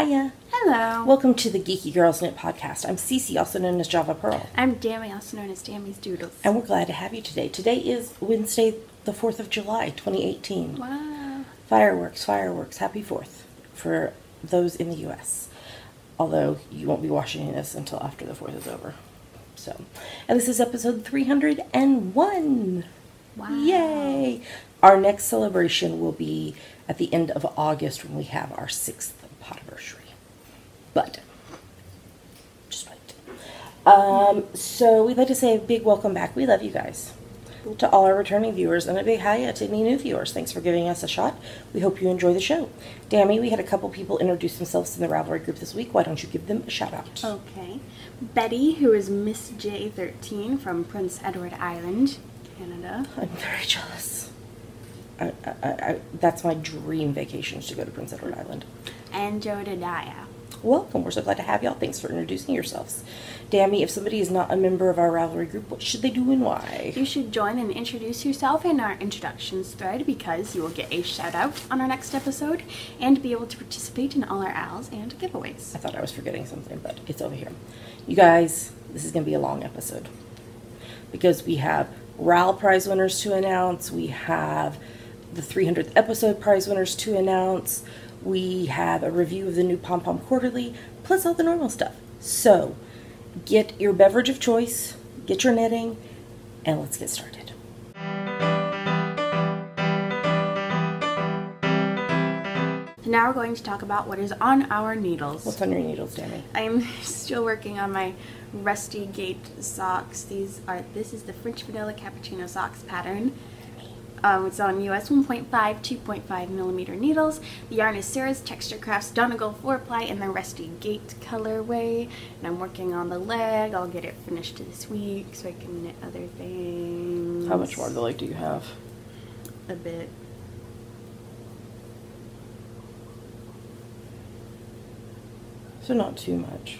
Hiya. Hello. Welcome to the Geeky Girls Knit Podcast. I'm Cece, also known as Java Pearl. I'm Dammy, also known as Dammy's Doodles. And we're glad to have you today. Today is Wednesday, the 4th of July, 2018. Wow. Fireworks, fireworks. Happy 4th for those in the U.S. Although you won't be watching this until after the 4th is over. So, and this is episode 301. Wow. Yay! Our next celebration will be at the end of August when we have our 6th anniversary. But just wait. So we'd like to say a big welcome back. We love you guys. To all our returning viewers, and a big hiya to any new viewers. Thanks for giving us a shot. We hope you enjoy the show. Dammy, we had a couple people introduce themselves in the Ravelry group this week. Why don't you give them a shout out? Okay. Betty, who is Miss J13 from Prince Edward Island, Canada. I'm very jealous. That's my dream vacation, is to go to Prince Edward Island. And Jodadiah. Welcome. We're so glad to have y'all. Thanks for introducing yourselves. Dammy, if somebody is not a member of our Ravelry group, what should they do and why? You should join and introduce yourself in our introductions thread because you will get a shout out on our next episode and be able to participate in all our owls and giveaways. I thought I was forgetting something, but it's over here. You guys, this is going to be a long episode because we have RAL prize winners to announce. We have the 300th episode prize winners to announce. We have a review of the new Pom Pom Quarterly, plus all the normal stuff. So, get your beverage of choice, get your knitting, and let's get started. Now we're going to talk about what is on our needles. What's on your needles, Dammy? I'm still working on my Rusty Gate socks. This is the French Vanilla Cappuccino socks pattern. It's on US 1.5, 2.5 millimeter needles. The yarn is Sarah's Texture Crafts Donegal 4-ply in the Rusty Gate colorway. And I'm working on the leg. I'll get it finished this week so I can knit other things. How much more of the leg do you have? A bit. So not too much.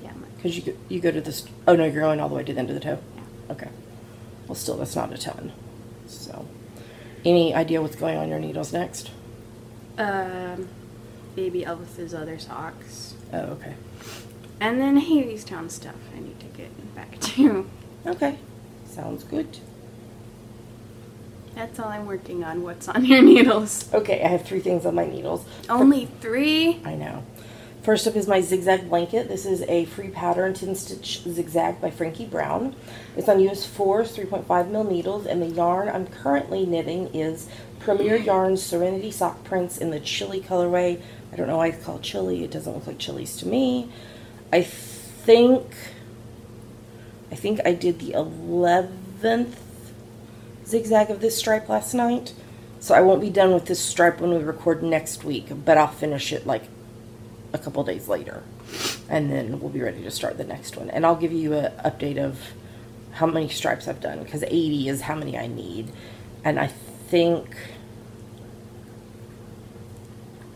Yeah. Because you go to this. Oh no, you're going all the way to the end of the toe. Yeah. Okay. Well, still, that's not a ton. So, any idea what's going on your needles next? Baby Elvis's other socks. Oh, okay. And then Hadestown stuff I need to get back to. Okay. Sounds good. That's all I'm working on. What's on your needles? Okay, I have 3 things on my needles. Only 3? I know. First up is my zigzag blanket. This is a free pattern 10-stitch zigzag by Frankie Brown. It's on US 4 3.5 mil needles, and the yarn I'm currently knitting is Premier Yarns Serenity Sock Prints in the chili colorway. I don't know why it's called chili. It doesn't look like chilies to me. I think I did the 11th zigzag of this stripe last night, so I won't be done with this stripe when we record next week, but I'll finish it like a couple days later, and then we'll be ready to start the next one. And I'll give you an update of how many stripes I've done, because 80 is how many I need. And I think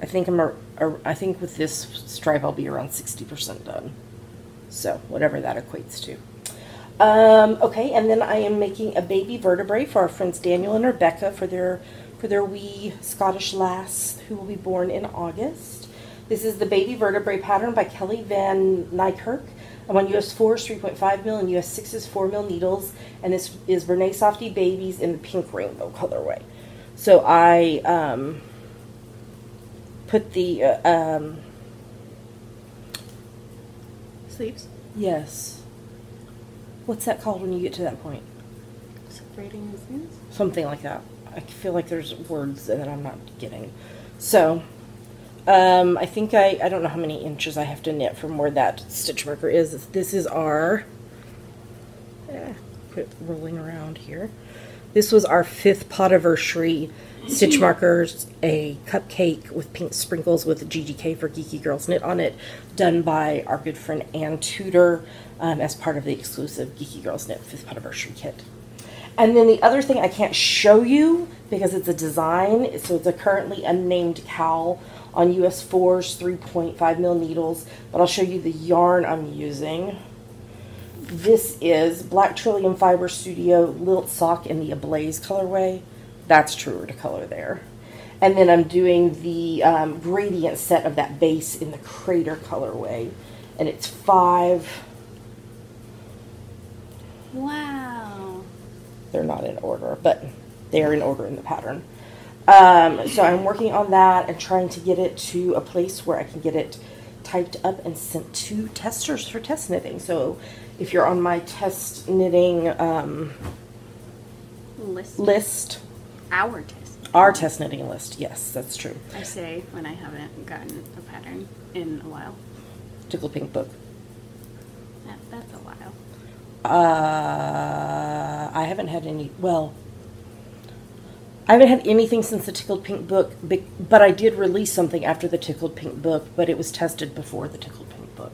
with this stripe I'll be around 60% done. So whatever that equates to. Okay, and then I am making a baby vertebrae for our friends Daniel and Rebecca for their wee Scottish lass who will be born in August. This is the Baby Vertebrae pattern by Kelly Van Nykirk. I'm on US 4 3.5 mil and US 6 4 mil needles, and this is Vernay Softy Babies in the pink rainbow colorway. So I put the Sleeves? Yes. What's that called when you get to that point? Separating the sleeves? Something like that. I feel like there's words that I'm not getting. So I think I don't know how many inches I have to knit from where that stitch marker is. This is our, quit rolling around here. This was our 5th podiversary stitch markers, a cupcake with pink sprinkles with GGK for Geeky Girls Knit on it, done by our good friend Ann Tudor as part of the exclusive Geeky Girls Knit 5th podiversary kit. And then the other thing I can't show you because it's a design, so it's a currently unnamed cowl on US 4's 3.5 mil needles, but I'll show you the yarn I'm using. This is Black Trillium Fiber Studio Lilt Sock in the Ablaze colorway. That's truer to color there. And then I'm doing the gradient set of that base in the Crater colorway. And it's 5. Wow. They're not in order, but they're in order in the pattern. So I'm working on that and trying to get it to a place where I can get it typed up and sent to testers for test knitting. So if you're on my test knitting list. Our test. Our test knitting list. Yes, that's true. I say when I haven't gotten a pattern in a while. Tickled Pink book. That's a while. I haven't had any, I haven't had anything since the Tickled Pink book, but I did release something after the Tickled Pink book, but it was tested before the Tickled Pink book.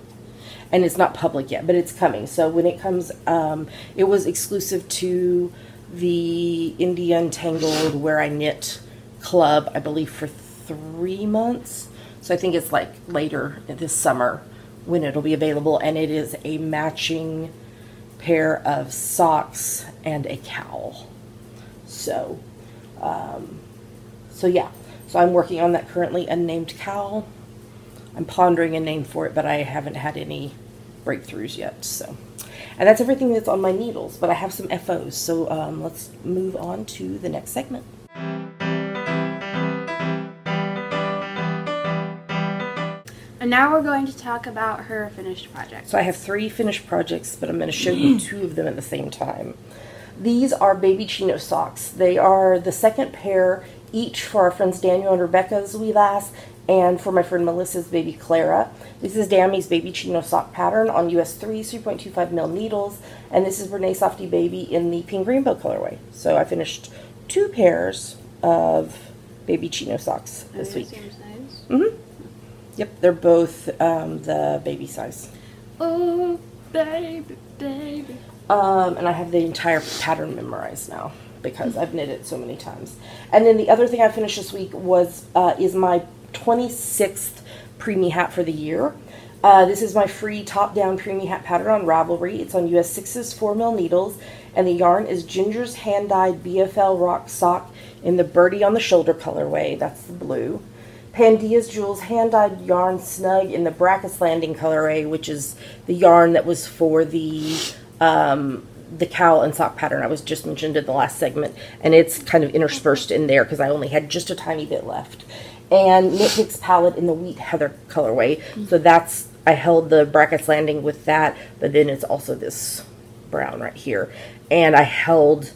And it's not public yet, but it's coming. So when it comes, it was exclusive to the India Untangled Where I Knit Club, I believe, for 3 months. So I think it's like later this summer when it'll be available. And it is a matching pair of socks and a cowl. So yeah, so I'm working on that currently unnamed cowl. I'm pondering a name for it, but I haven't had any breakthroughs yet. So, and that's everything that's on my needles, but I have some FOs. So let's move on to the next segment. And now we're going to talk about her finished projects. So I have 3 finished projects, but I'm going to show you 2 of them at the same time. These are baby chino socks. They are the second pair each for our friends Daniel and Rebecca's wee lass, and for my friend Melissa's baby Clara. This is Dammy's baby chino sock pattern on US 3.25 mil needles, and this is Renee Softy Baby in the pink rainbow colorway. So I finished 2 pairs of baby chino socks this week. Same size? Mm-hmm. Yep, they're both the baby size. Oh, baby, baby. And I have the entire pattern memorized now because I've knit it so many times. And then the other thing I finished this week was is my 26th preemie hat for the year. This is my free top-down preemie hat pattern on Ravelry. It's on US 6's 4 mil needles, and the yarn is Ginger's hand-dyed BFL Rock Sock in the Birdie on the Shoulder colorway. That's the blue. Pandia's Jewels hand-dyed yarn snug in the Brackets Landing colorway, which is the yarn that was for the cowl and sock pattern I was just mentioned in the last segment, and it's kind of interspersed in there because I only had just a tiny bit left. And Knit Picks palette in the Wheat Heather colorway. So that's, I held the Brackets Landing with that, but then it's also this brown right here. And I held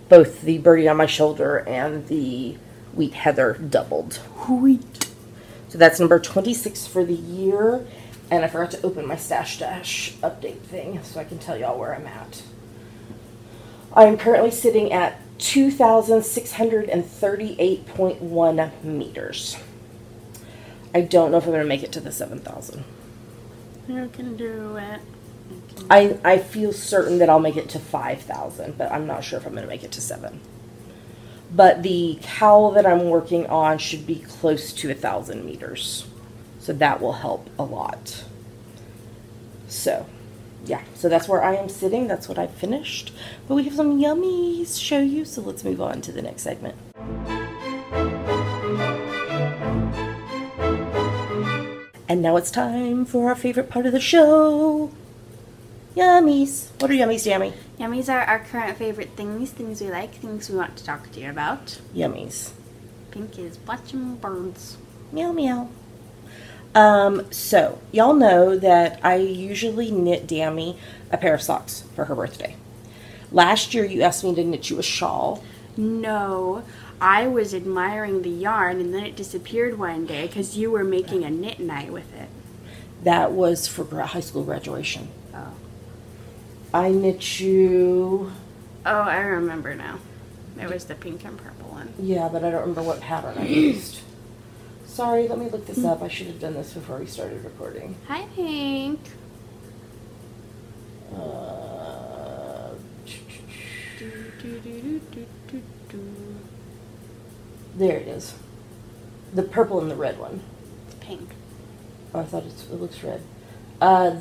both the Birdie on my Shoulder and the Wheat Heather doubled. Wheat. So that's number 26 for the year. And I forgot to open my Stash Dash update thing so I can tell y'all where I'm at. I am currently sitting at 2,638.1 meters. I don't know if I'm going to make it to the 7,000. You can do it. I feel certain that I'll make it to 5,000, but I'm not sure if I'm going to make it to 7. But the cowl that I'm working on should be close to 1,000 meters. So that will help a lot. So, yeah. So that's where I am sitting. That's what I finished. But we have some yummies to show you. So let's move on to the next segment. And now it's time for our favorite part of the show. Yummies. What are yummies, Jammy? Yummies are our current favorite things we like, things we want to talk to you about. Yummies. Pink is watching birds. Meow meow. So, y'all know that I usually knit Dammy a pair of socks for her birthday. Last year, you asked me to knit you a shawl. No, I was admiring the yarn, and then it disappeared one day because you were making a knit night with it. That was for high school graduation. Oh. I knit you... Oh, I remember now. It was the pink and purple one. Yeah, but I don't remember what pattern I used. Sorry, let me look this up. I should have done this before we started recording. Hi, Pink. There it is. The purple and the red one. Pink. Oh, I thought it looks red.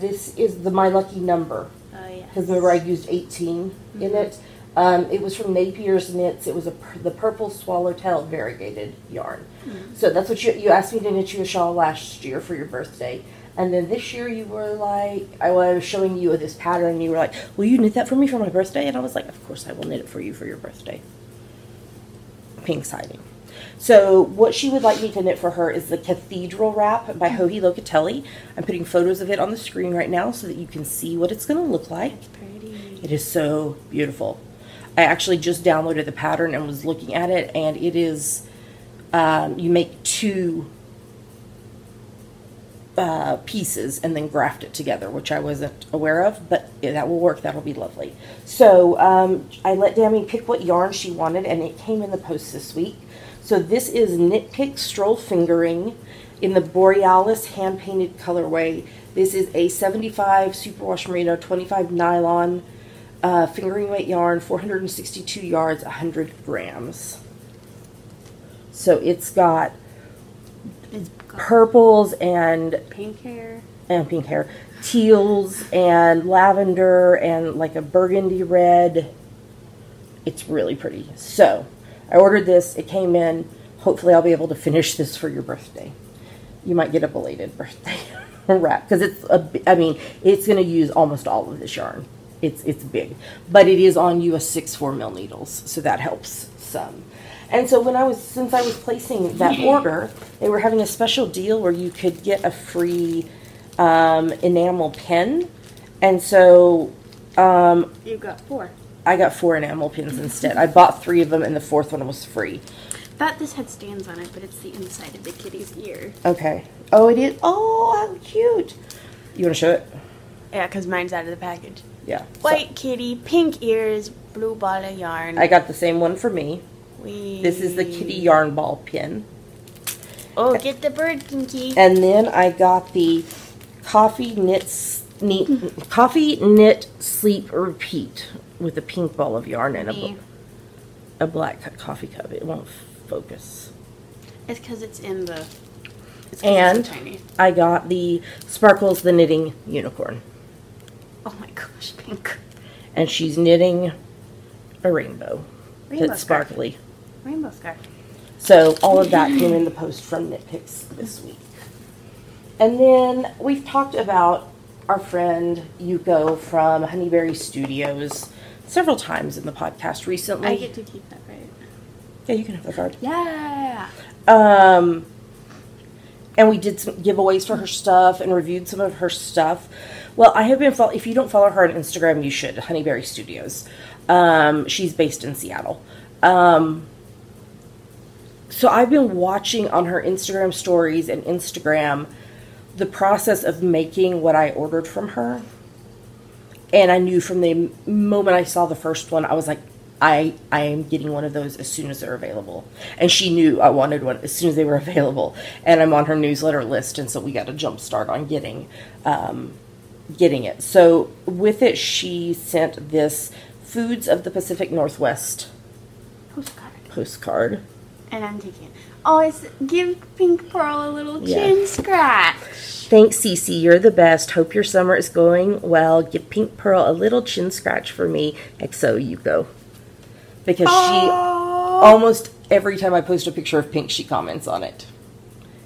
This is the My Lucky Number. Oh, yeah. Because remember I used 18 in it. It was from Napier's Knits. It was the purple swallowtail variegated yarn. So that's what you asked me to knit you a shawl last year for your birthday. And then this year you were like, I was showing you this pattern, and you were like, will you knit that for me for my birthday? And I was like, of course I will knit it for you for your birthday. Pink siding. So what she would like me to knit for her is the Cathedral Wrap by Joji Locatelli. I'm putting photos of it on the screen right now so that you can see what it's going to look like. It's pretty. It is so beautiful. I actually just downloaded the pattern and was looking at it, and it is, you make 2 pieces and then graft it together, which I wasn't aware of, but yeah, that will work. That'll be lovely. So I let Dammy pick what yarn she wanted, and it came in the post this week. So this is Knit Pick Stroll Fingering in the Borealis hand-painted colorway. This is a 75 superwash merino, 25 nylon, fingering weight yarn, 462 yards, 100 grams. So it's got purples and pink hair, teals and lavender and like a burgundy red. It's really pretty. So I ordered this. It came in. Hopefully I'll be able to finish this for your birthday. You might get a belated birthday wrap because it's it's going to use almost all of this yarn. It's big, but it is on US 6/4 mil needles, so that helps some. And so since I was placing that order, they were having a special deal where you could get a free enamel pen, and so you got 4. I got 4 enamel pins instead. I bought 3 of them, and the 4th one was free. Thought this had stands on it, but it's the inside of the kitty's ear. Okay. Oh, it is. Oh, how cute! You want to show it? Yeah, because mine's out of the package. Yeah. White kitty, pink ears, blue ball of yarn. I got the same one for me. This is the kitty yarn ball pin. Oh, get the bird, Kinky. And then I got the Coffee Knit Sleep Repeat with a pink ball of yarn and a black coffee cup. It won't focus. It's because it's in the... And it's so tiny. I got the Sparkles the Knitting Unicorn. Oh my gosh, pink. And she's knitting a rainbow. Rainbow That's sparkly. Rainbow scarf. So all of that came in the post from Knit Picks this week. And then we've talked about our friend Yuko from Honeyberry Studios several times in the podcast recently. I get to keep that, right? Yeah, you can have the card. Yeah. And we did some giveaways for her stuff and reviewed some of her stuff. Well, I have been if you don't follow her on Instagram, you should. Honeyberry Studios. She's based in Seattle. So I've been watching on her Instagram stories and Instagram the process of making what I ordered from her. And I knew from the moment I saw the first one, I was like, I am getting one of those as soon as they're available. And she knew I wanted one as soon as they were available. And I'm on her newsletter list, and so we got a jump start on getting it. So with it, she sent this Foods of the Pacific Northwest postcard. And I'm taking it. Oh, it's give Pink Pearl a little chin scratch. Thanks, Cece. You're the best. Hope your summer is going well. Give Pink Pearl a little chin scratch for me. XO Yuko. Because she, almost every time I post a picture of Pink, she comments on it.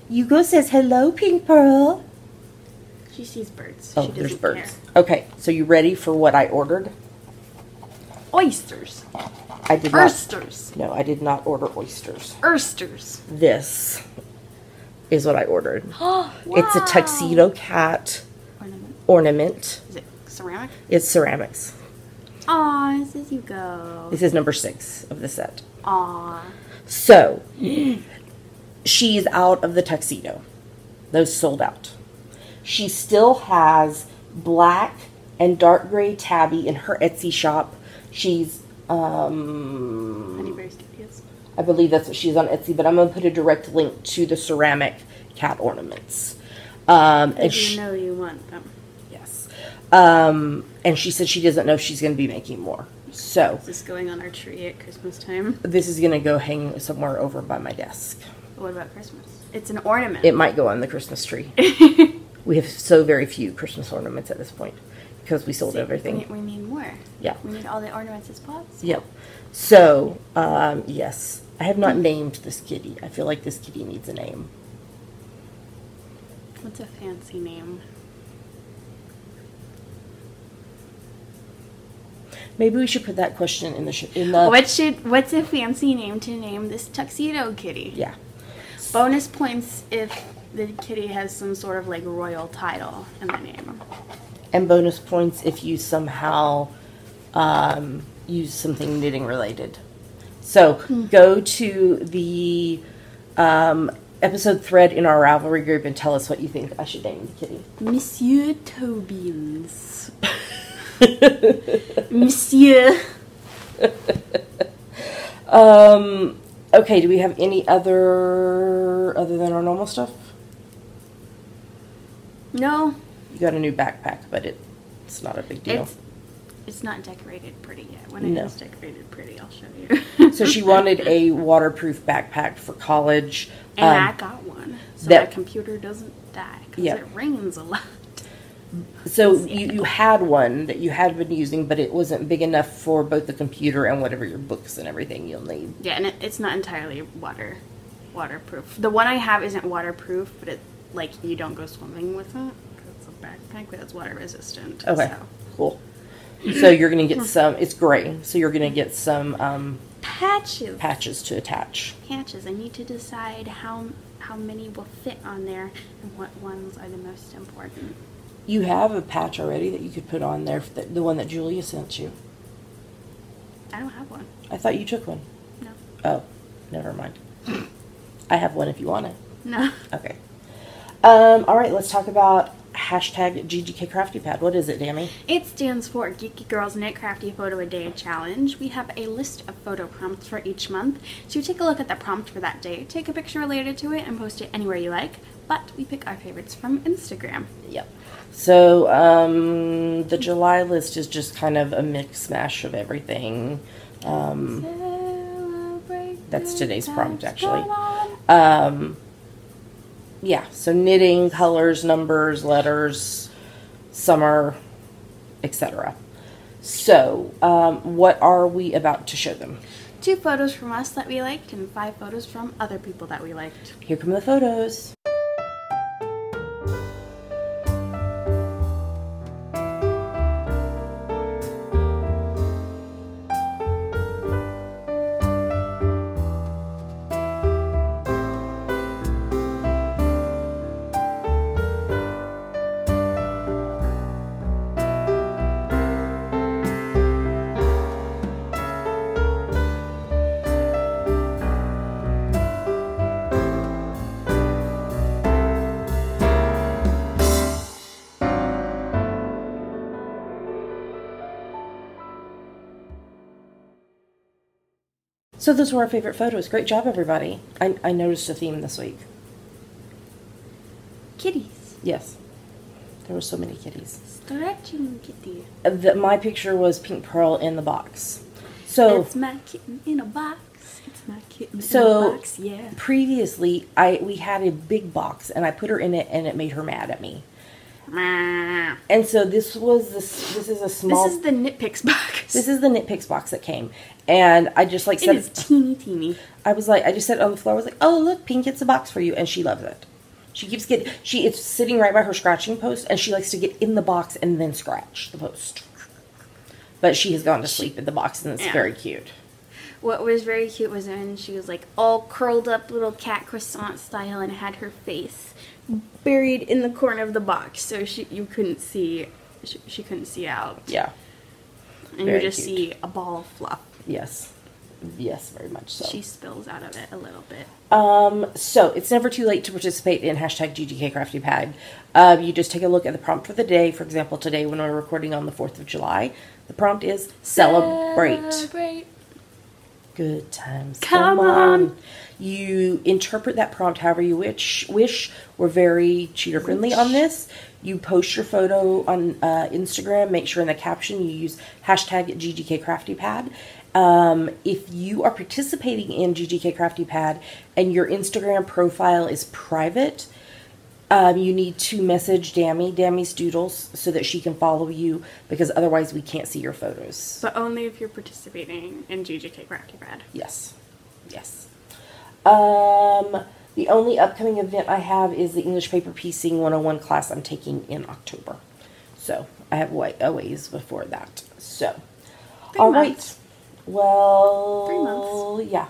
Yuko says, hello, Pink Pearl. She sees birds. Oh, she there's doesn't birds. care. Okay, so you ready for what I ordered? Oysters. I did not. Oysters. No, I did not order oysters. Oysters. This is what I ordered. Wow. It's a tuxedo cat ornament. Is it ceramic? It's ceramics. Aw, this is Yuko. This is number 6 of the set. Aw. So, she's out of the tuxedo. Those sold out. She still has black and dark gray tabby in her Etsy shop. She's, Honeyberry Studios. I believe that's what she's on Etsy, but I'm going to put a direct link to the ceramic cat ornaments. And you know you want them. Yes. And she said she doesn't know if she's going to be making more. So is this going on our tree at Christmas time? This is going to go hang somewhere over by my desk. What about Christmas? It's an ornament. It might go on the Christmas tree. We have so very few Christmas ornaments at this point. because we sold everything. We need more. Yeah. We need all the ornaments as possible. Yep. So, yes. I have not named this kitty. I feel like this kitty needs a name. What's a fancy name? Maybe we should put that question in the What's a fancy name to name this tuxedo kitty? Yeah. Bonus points if the kitty has some sort of like royal title in the name. And bonus points if you somehow use something knitting related. So go to the episode thread in our Ravelry group and tell us what you think I should name the kitty. Monsieur Tobins. Monsieur. Okay, do we have any other than our normal stuff? No. You got a new backpack, but it's not a big deal. It's not decorated pretty yet. When No. it is decorated pretty, I'll show you. So she wanted a waterproof backpack for college. And I got one. So my computer doesn't die. Because it rains a lot. So you had one that you had been using, but it wasn't big enough for both the computer and whatever your books and everything you'll need. Yeah, and it's not entirely waterproof. The one I have isn't waterproof, but it like you don't go swimming with it. It's a backpack, but it's water resistant. Okay, so. Cool. So you're going to get some, it's gray, so you're going to get some patches to attach. Patches. I need to decide how many will fit on there and what ones are the most important. You have a patch already that you could put on there, the one that Julia sent you. I don't have one. I thought you took one. No. Oh, never mind. I have one if you want it. No. Okay. All right, let's talk about hashtag GGK Crafty Pad. What is it, Dammy? It stands for Geeky Girls Knit Crafty Photo a Day Challenge. We have a list of photo prompts for each month. So you take a look at the prompt for that day, take a picture related to it, and post it anywhere you like. But we pick our favorites from Instagram. Yep. So the July list is just kind of a mix mash of everything. That's today's prompt, actually. Yeah, so knitting, colors, numbers, letters, summer, etc. So, what are we about to show them? 2 photos from us that we liked and 5 photos from other people that we liked. Here come the photos. So those were our favorite photos. Great job, everybody. I noticed a theme this week. Kitties. Yes. There were so many kitties. Stretching kitty. My picture was Pink Pearl in the box. So it's my kitten in a box. It's my kitten in a box, yeah. Previously, we had a big box, and I put her in it, and it made her mad at me. And so this is a small... This is the Knit Picks box. This is the Knit Picks box that came. And I just like said... It is teeny. I just said on the floor, I was like, oh, look, Pink, it's a box for you. And she loves it. She keeps getting... It's sitting right by her scratching post, and she likes to get in the box and then scratch the post. But she has gone to sleep in the box, and it's very cute. What was very cute was when she was like all curled up, little cat croissant style, and had her face buried in the corner of the box, so you couldn't see. She couldn't see out. Yeah. And very you just cute. See a ball of fluff. Yes. Yes, very much so. She spills out of it a little bit. So it's never too late to participate in hashtag GGK Crafty Pad. You just take a look at the prompt for the day. For example, today when we're recording on the 4th of July, the prompt is celebrate. Good times. Come on. You interpret that prompt however you wish. We're very cheater friendly on this. You post your photo on Instagram. Make sure in the caption you use hashtag GGK Crafty Pad. If you are participating in GGK Crafty Pad and your Instagram profile is private, You need to message Dammy's Doodles, so that she can follow you, because otherwise we can't see your photos. But only if you're participating in GGK Craft Your Bad. Yes. Yes. The only upcoming event I have is the English Paper Piecing 101 class I'm taking in October. So, I have a ways before that. So, all right. Well, 3 months. Yeah.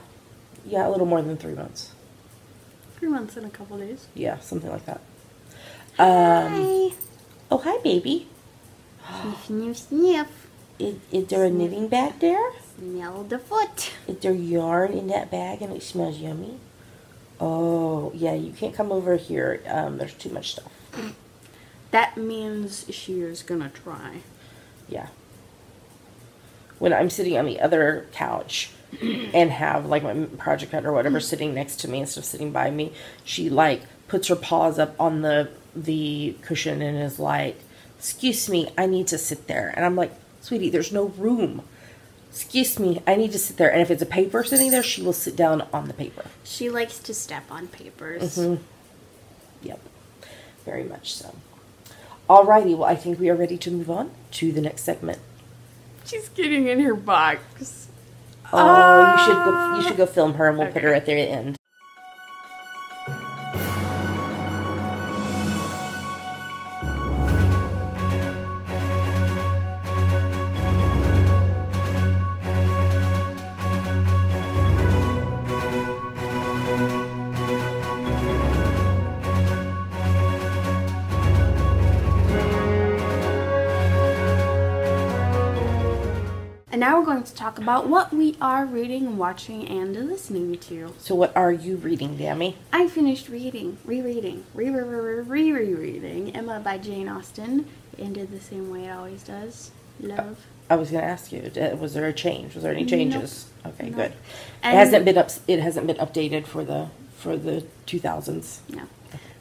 Yeah, a little more than 3 months. 3 months and a couple days. Yeah, something like that. Hi. Oh, hi, baby. Sniff, sniff, sniff. Is there a knitting bag there? Smell the foot. Is there yarn in that bag and it smells yummy? Oh, yeah, you can't come over here. There's too much stuff. That means she is gonna try. Yeah. When I'm sitting on the other couch and have, like, my project pet or whatever sitting next to me instead of sitting by me, she, like, puts her paws up on the cushion and is like, excuse me, I need to sit there. And I'm like, sweetie, there's no room. Excuse me, I need to sit there. And if it's a paper sitting there, she will sit down on the paper. She likes to step on papers. Mm-hmm. Yep, very much so. Alrighty, well, I think we are ready to move on to the next segment. She's getting in her box. Oh, you should go film her, and we'll put her at the end. And now we're going to talk about what we are reading, watching, and listening to. So what are you reading, Dammy? I finished rereading Emma by Jane Austen. It ended the same way it always does. Love. I was going to ask you, was there a change? Was there any changes? Nope. Okay, good. And it hasn't been updated for the 2000s. No.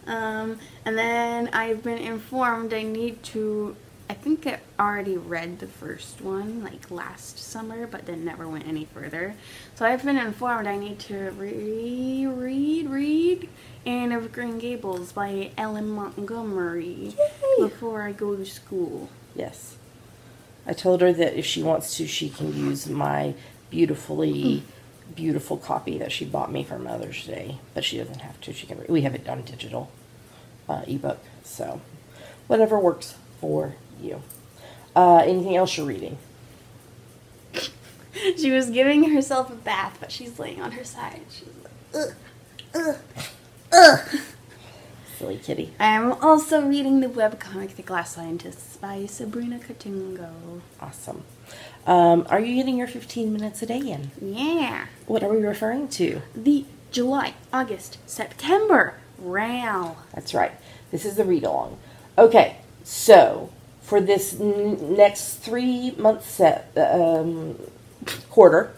And then I've been informed I think I already read the first one, like, last summer, but then never went any further. So I've been informed I need to read Anne of Green Gables by Ellen Montgomery. Yay! Before I go to school. Yes. I told her that if she wants to, she can use my beautiful copy that she bought me for Mother's Day, but she doesn't have to. We have it on digital ebook, so whatever works for you. Anything else you're reading? She was giving herself a bath, but she's laying on her side. She's like, Silly kitty. I am also reading the webcomic The Glass Scientists by Sabrina Katingo. Awesome. Are you getting your 15 minutes a day in? Yeah. What are we referring to? The July, August, September RAL. That's right. This is the read-along. Okay, so for this next 3 month quarter.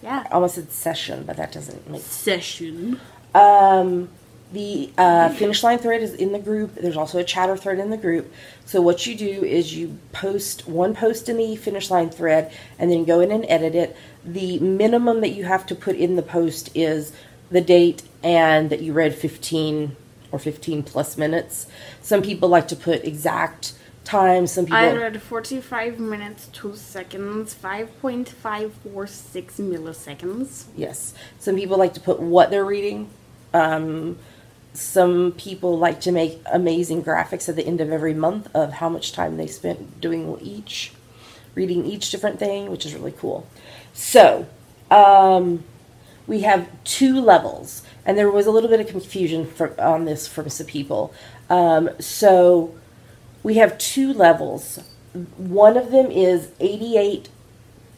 Yeah. I almost said session, but that doesn't make session. The finish line thread is in the group. There's also a chatter thread in the group. So what you do is you post one post in the finish line thread and then go in and edit it. The minimum that you have to put in the post is the date and that you read 15 or 15 plus minutes. Some people like to put exact time. Some people... I read 45 minutes, 2 seconds, 5.546 milliseconds. Yes. Some people like to put what they're reading. Some people like to make amazing graphics at the end of every month of how much time they spent doing reading each different thing, which is really cool. So, we have 2 levels, and there was a little bit of confusion on this from some people. So, we have 2 levels. One of them is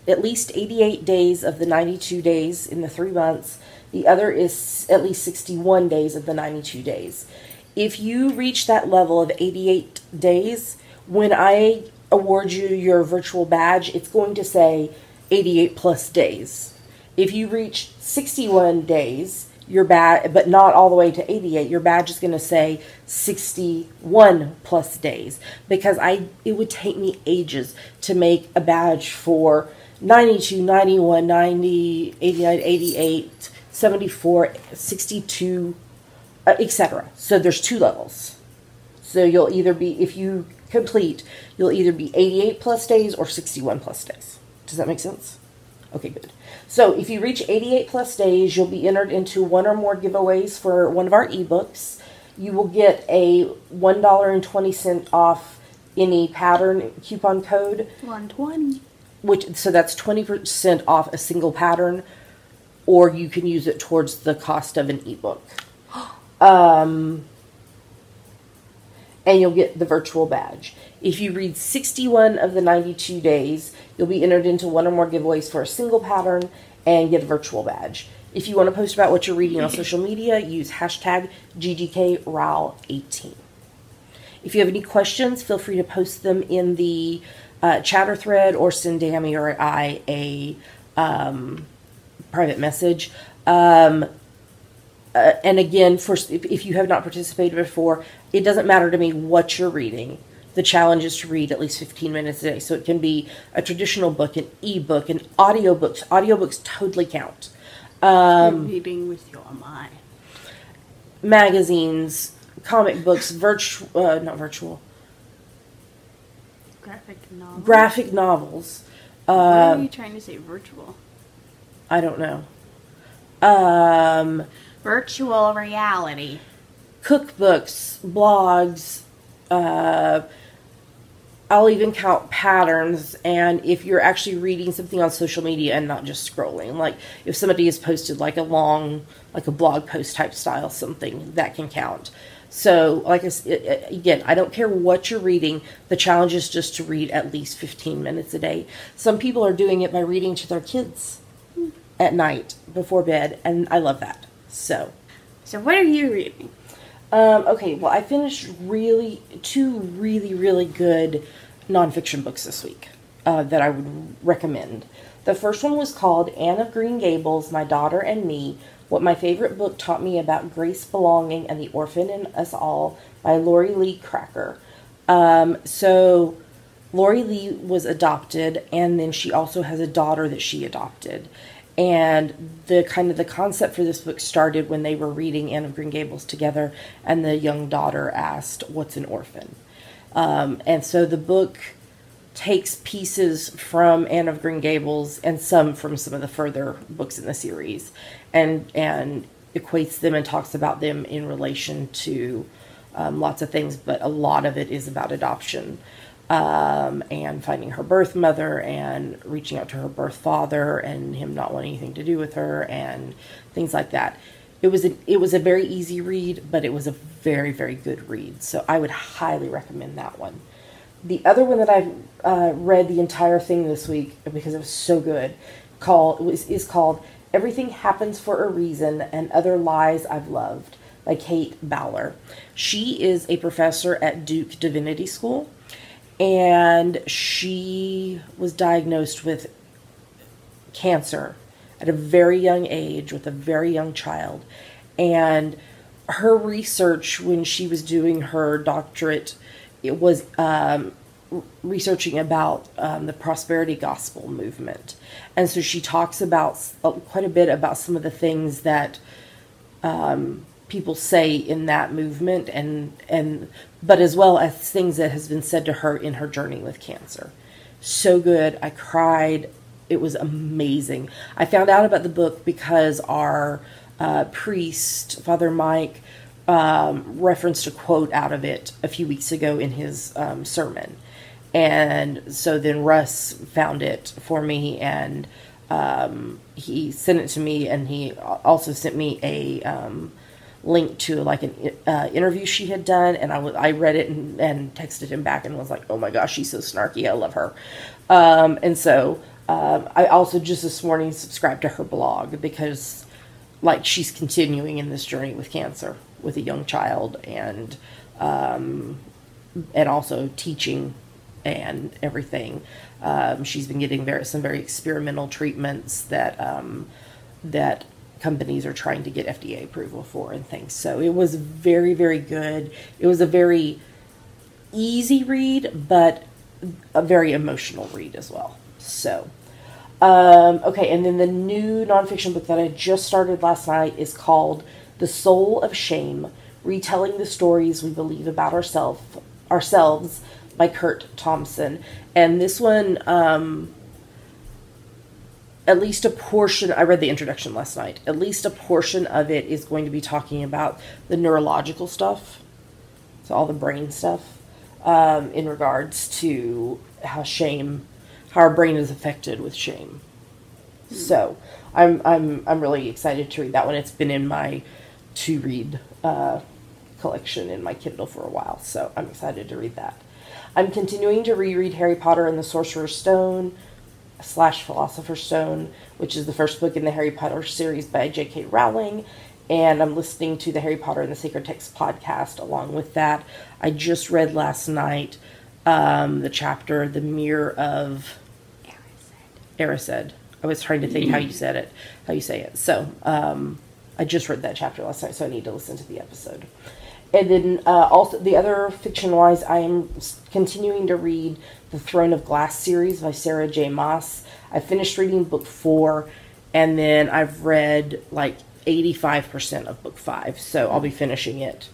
at least 88 days of the 92 days in the 3 months. The other is at least 61 days of the 92 days. If you reach that level of 88 days, when I award you your virtual badge, it's going to say 88 plus days. If you reach 61 days, your badge, but not all the way to 88, your badge is going to say 61 plus days. Because it would take me ages to make a badge for 92, 91, 90, 89, 88... 74, 62, etc. So there's 2 levels. So you'll either be, if you complete, you'll either be 88 plus days or 61 plus days. Does that make sense? Okay, good. So if you reach 88 plus days, you'll be entered into 1 or more giveaways for one of our ebooks. You will get a $1.20 off any pattern coupon code. 120. So that's 20% off a single pattern, or you can use it towards the cost of an ebook. And you'll get the virtual badge. If you read 61 of the 92 days, you'll be entered into 1 or more giveaways for a single pattern and get a virtual badge. If you want to post about what you're reading on social media, use hashtag GGKRAL18. If you have any questions, feel free to post them in the chatter thread or send Dammy or I a private message. And again, if you have not participated before, it doesn't matter to me what you're reading. The challenge is to read at least 15 minutes a day. So it can be a traditional book, an ebook, an audiobooks. Audiobooks totally count. You're reading with your mind. Magazines, comic books, not virtual. Graphic novels. What are you trying to say, virtual? I don't know. Virtual reality. Cookbooks, blogs, I'll even count patterns, and if you're actually reading something on social media and not just scrolling, like if somebody has posted like a blog post type style something, that can count. So like again, I don't care what you're reading, the challenge is just to read at least 15 minutes a day. Some people are doing it by reading to their kids at night before bed, and I love that. So what are you reading? Okay, well, I finished two really good nonfiction books this week that I would recommend. The first one was called Anne of Green Gables, My Daughter and Me, What My Favorite Book Taught Me About Grace, Belonging, and the Orphan in Us All by Lori Lee Cracker. So Lori Lee was adopted, and then she also has a daughter that she adopted. And the concept for this book started when they were reading Anne of Green Gables together, and the young daughter asked, "What's an orphan?" And so the book takes pieces from Anne of Green Gables and some from some of the further books in the series, and equates them and talks about them in relation to lots of things, but a lot of it is about adoption. And finding her birth mother and reaching out to her birth father and him not wanting anything to do with her and things like that. It was a very easy read, but it was a very, very good read. So I would highly recommend that one. The other one that I've read the entire thing this week because it was so good is called Everything Happens for a Reason and Other Lies I've Loved by Kate Bowler. She is a professor at Duke Divinity School. And she was diagnosed with cancer at a very young age with a very young child. And her research when she was doing her doctorate, it was researching about the prosperity gospel movement. And so she talks about quite a bit about some of the things that people say in that movement, but as well as things that has been said to her in her journey with cancer. So good. I cried. It was amazing. I found out about the book because our priest, Father Mike, referenced a quote out of it a few weeks ago in his sermon. And so then Russ found it for me, and he sent it to me, and he also sent me a link to like an interview she had done, and I read it and texted him back and was like, oh my gosh, she's so snarky, I love her. And so I also just this morning subscribed to her blog because like she's continuing in this journey with cancer with a young child, and also teaching and everything. She's been getting some very experimental treatments that companies are trying to get FDA approval for and things. So it was very, very good. It was a very easy read, but a very emotional read as well. So, okay. And then the new nonfiction book that I just started last night is called The Soul of Shame, Retelling the Stories We Believe About Ourselves by Kurt Thompson. And this one, at least a portion, I read the introduction last night, at least a portion of it is going to be talking about the neurological stuff, so all the brain stuff, in regards to how our brain is affected with shame. So I'm really excited to read that one. It's been in my to read collection in my Kindle for a while, so I'm excited to read that. I'm continuing to reread Harry Potter and the Sorcerer's Stone / Philosopher's Stone, which is the first book in the Harry Potter series by J.K. Rowling, and I'm listening to the Harry Potter and the Sacred Text podcast along with that. I just read last night the chapter, The Mirror of Erised. I was trying to think how you say it. So, I just read that chapter last night, so I need to listen to the episode. And then, also, the other fiction-wise, I am continuing to read the Throne of Glass series by Sarah J. Maas. I finished reading book 4, and then I've read, 85% of book 5, so I'll be finishing it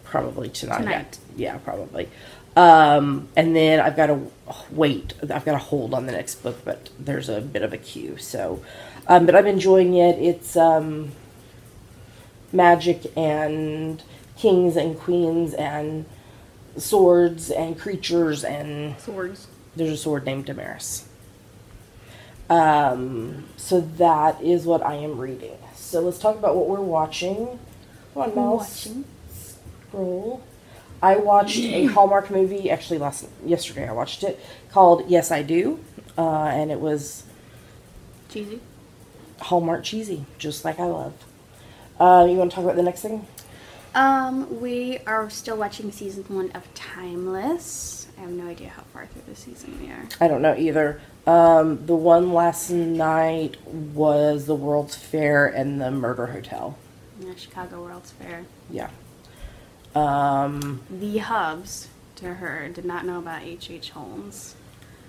probably tonight. Yeah, probably. And then I've got to hold on the next book, but there's a bit of a queue, so, but I'm enjoying it. It's, magic and kings and queens and swords and creatures and Swords. There's a sword named Damaris. So that is what I am reading. So let's talk about what we're watching. Come on, mouse. Scroll. I watched a Hallmark movie, actually yesterday I watched it, called Yes, I Do. And it was... cheesy? Hallmark cheesy, just like I love. You want to talk about the next thing? We are still watching season 1 of Timeless. I have no idea how far through the season we are. I don't know either. The one last night was the World's Fair and the Murder Hotel. Yeah, Chicago World's Fair. Yeah. The Hubs, to her, did not know about H.H. Holmes.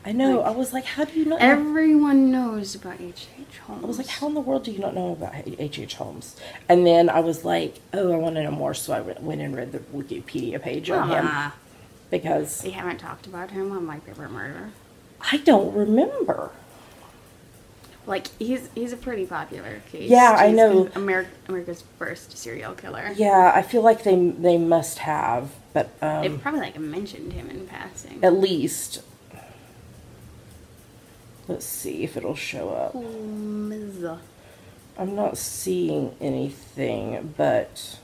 I know. I was like, how do you not know? Everyone knows about H.H. Holmes. I was like, how in the world do you not know about H.H. Holmes? And then I was like, oh, I want to know more, so I went and read the Wikipedia page on him. Because... they haven't talked about him on My Favorite Murder. I don't remember. He's a pretty popular case. Yeah, I know. America's first serial killer. Yeah, I feel like they must have, but... they've probably, mentioned him in passing. At least... Let's see if it'll show up. I'm not seeing anything, but...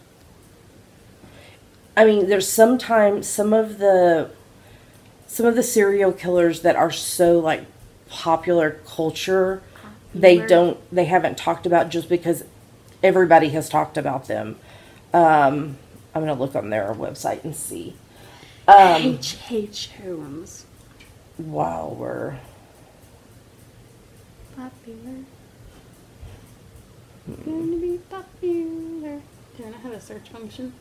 I mean, there's sometimes some of the serial killers that are so, popular culture, they haven't talked about just because everybody has talked about them. I'm going to look on their website and see. H.H. Holmes. While we're... popular. Going to be popular. Do I not have a search function?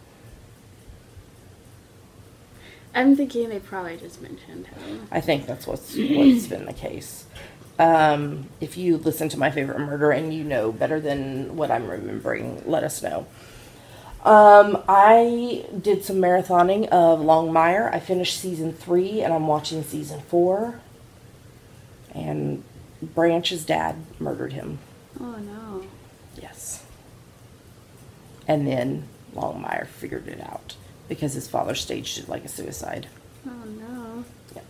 I'm thinking they probably just mentioned him. I think that's what's been the case. If you listen to My Favorite Murder and you know better than what I'm remembering, let us know. I did some marathoning of Longmire. I finished season 3 and I'm watching season 4. And Branch's dad murdered him. Oh no. Yes. And then Longmire figured it out because his father staged it like a suicide. Oh no. Yep.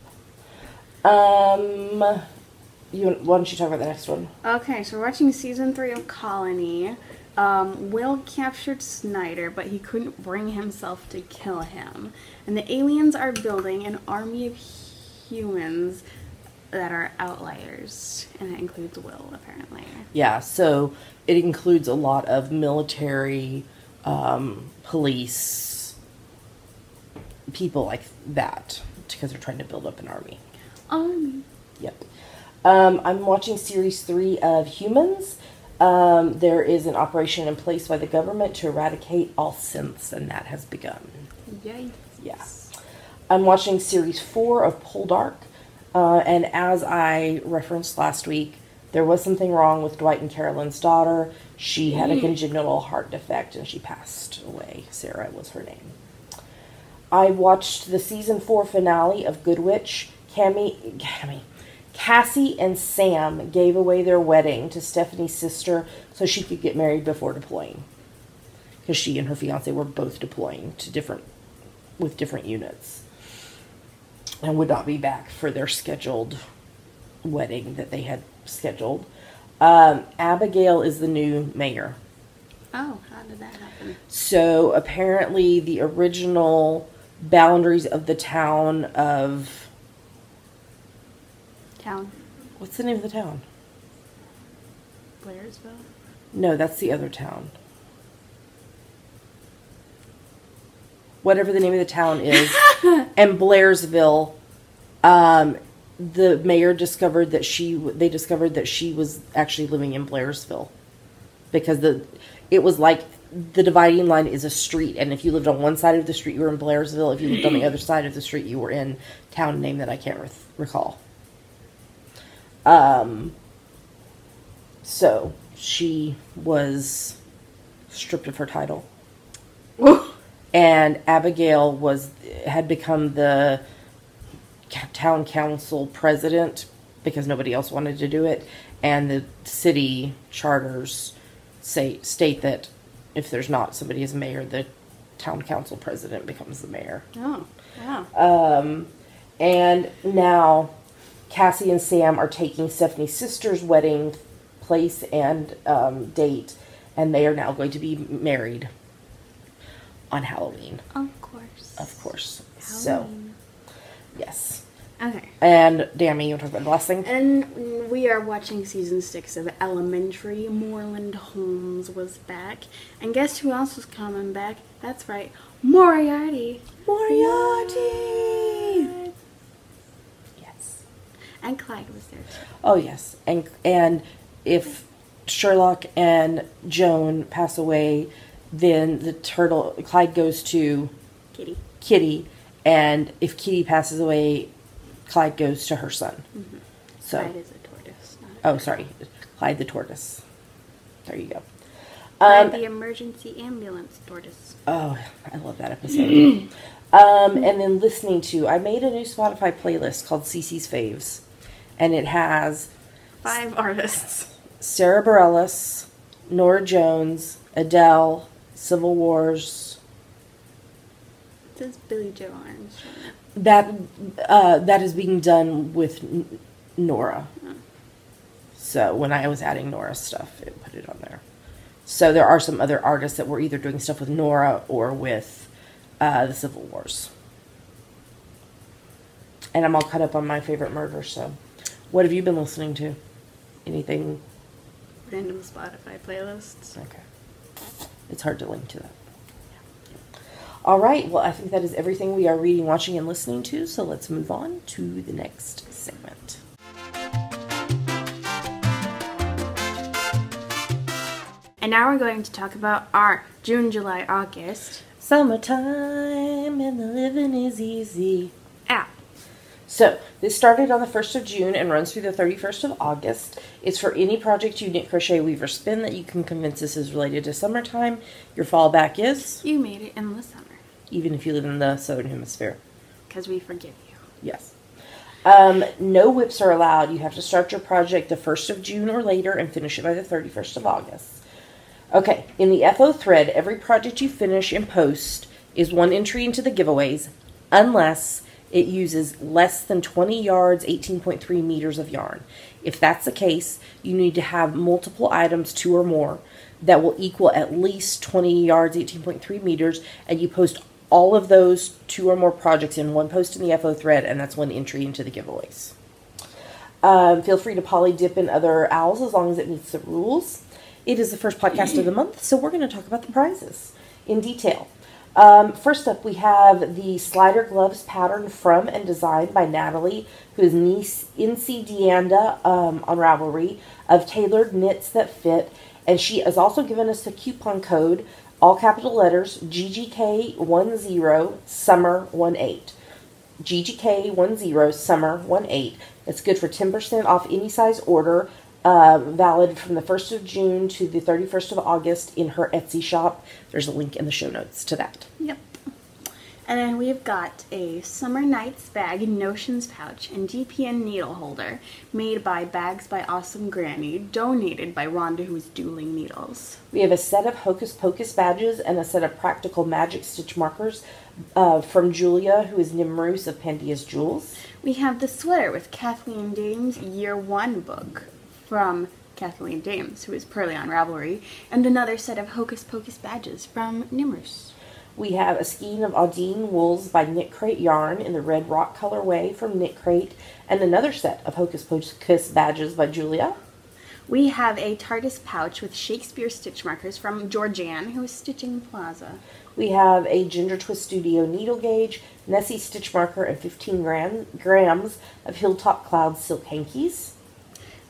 Why don't you talk about the next one? Okay, so we're watching season 3 of Colony. Will captured Snyder, but he couldn't bring himself to kill him. And the aliens are building an army of humans that are outliers, and that includes Will, apparently. Yeah, so it includes a lot of military, police, people like that, because they're trying to build up an army. Yep. I'm watching series 3 of Humans. There is an operation in place by the government to eradicate all synths, and that has begun. Yay. Yeah. I'm watching series 4 of Poldark. And as I referenced last week, There was something wrong with Dwight and Carolyn's daughter. She had a congenital heart defect and she passed away. Sarah was her name. I watched the season 4 finale of Good Witch. Cassie and Sam gave away their wedding to Stephanie's sister so she could get married before deploying. Because she and her fiance were both deploying to with different units. And would not be back for their scheduled wedding that they had scheduled. Abigail is the new mayor. Oh, how did that happen? So apparently the original boundaries of the town of... What's the name of the town? Blairsville? No, that's the other town. Whatever the name of the town is. And Blairsville, the mayor discovered that she was actually living in Blairsville. Because it was like the dividing line is a street, and if you lived on one side of the street, you were in Blairsville. If you lived on the other side of the street, you were in town name that I can't recall. So she was stripped of her title. And Abigail had become the town council president because nobody else wanted to do it. And the city charters state that if there's not somebody as mayor, the town council president becomes the mayor. Oh, wow. And now Cassie and Sam are taking Stephanie's sister's wedding place and date, and they are now going to be married on Halloween. Of course. Of course. Halloween. So, yes. Okay. And, Dammy, you want to talk about the last thing? And we are watching season 6 of Elementary. Moreland Holmes was back. And guess who else was coming back? That's right. Moriarty. Moriarty! Yes. And Clyde was there too. Oh, yes. And if Sherlock and Joan pass away, then Clyde goes to Kitty. And if Kitty passes away, Clyde goes to her son. Mm-hmm. So, Clyde is a tortoise. Clyde the tortoise. There you go. Clyde the emergency ambulance tortoise. Oh, I love that episode. And then listening to, I made a new Spotify playlist called CC's Faves. And it has 5 artists. Sarah Bareilles, Norah Jones, Adele, Civil Wars. This is Billy Joe Armstrong. That is being done with Nora. Oh. So when I was adding Nora's stuff, it put it on there. So there are some other artists that were either doing stuff with Nora or with the Civil Wars. And I'm all caught up on my favorite murder, so. What have you been listening to? Anything? Random Spotify playlists. Okay. It's hard to link to that. Yeah. All right. Well, I think that is everything we are reading, watching, and listening to. So let's move on to the next segment. And now we're going to talk about our June, July, August. Summertime and the living is easy. Ah. So, this started on the 1st of June and runs through the 31st of August. It's for any project you knit, crochet, weave, or spin that you can convince us is related to summertime. Your fallback is? You made it in the summer. Even if you live in the southern hemisphere. Because we forgive you. Yes. No whips are allowed. You have to start your project the 1st of June or later and finish it by the 31st of August. Okay, in the FO thread, every project you finish and post is one entry into the giveaways, unless it uses less than 20 yards, 18.3 meters of yarn. If that's the case, you need to have multiple items, 2 or more, that will equal at least 20 yards, 18.3 meters, and you post all of those 2 or more projects in one post in the FO thread, and that's one entry into the giveaways. Feel free to poly dip in other owls as long as it meets the rules. It is the first podcast of the month, so we're going to talk about the prizes in detail. First up, we have the slider gloves pattern from and designed by Natalie, who is NC Deanda on Ravelry, of tailored knits that fit. And she has also given us the coupon code, all capital letters, GGK10 Summer 18. GGK10 Summer 18. That's good for 10% off any size order valid from the 1st of June to the 31st of August in her Etsy shop. There's a link in the show notes to that. Yep. And then we've got a Summer Nights bag, Notions pouch, and DPN needle holder made by Bags by Awesome Granny, donated by Rhonda, who's dueling needles. We have a set of Hocus Pocus badges and a set of practical magic stitch markers from Julia, who is Nimrus of Pandia's Jewels. We have the sweater with Kathleen Dames' Year 1 book from Kathleen Dames, who is Pearly on Ravelry, and another set of Hocus Pocus badges from Nimrus. We have a skein of Audine wools by Knit Crate Yarn in the red rock colorway from Knit Crate, and another set of Hocus Pocus badges by Julia. We have a TARDIS pouch with Shakespeare stitch markers from Georgianne, who is stitching Plaza. We have a Ginger Twist Studio needle gauge, Nessie stitch marker, and 15 grams of Hilltop Cloud silk hankies.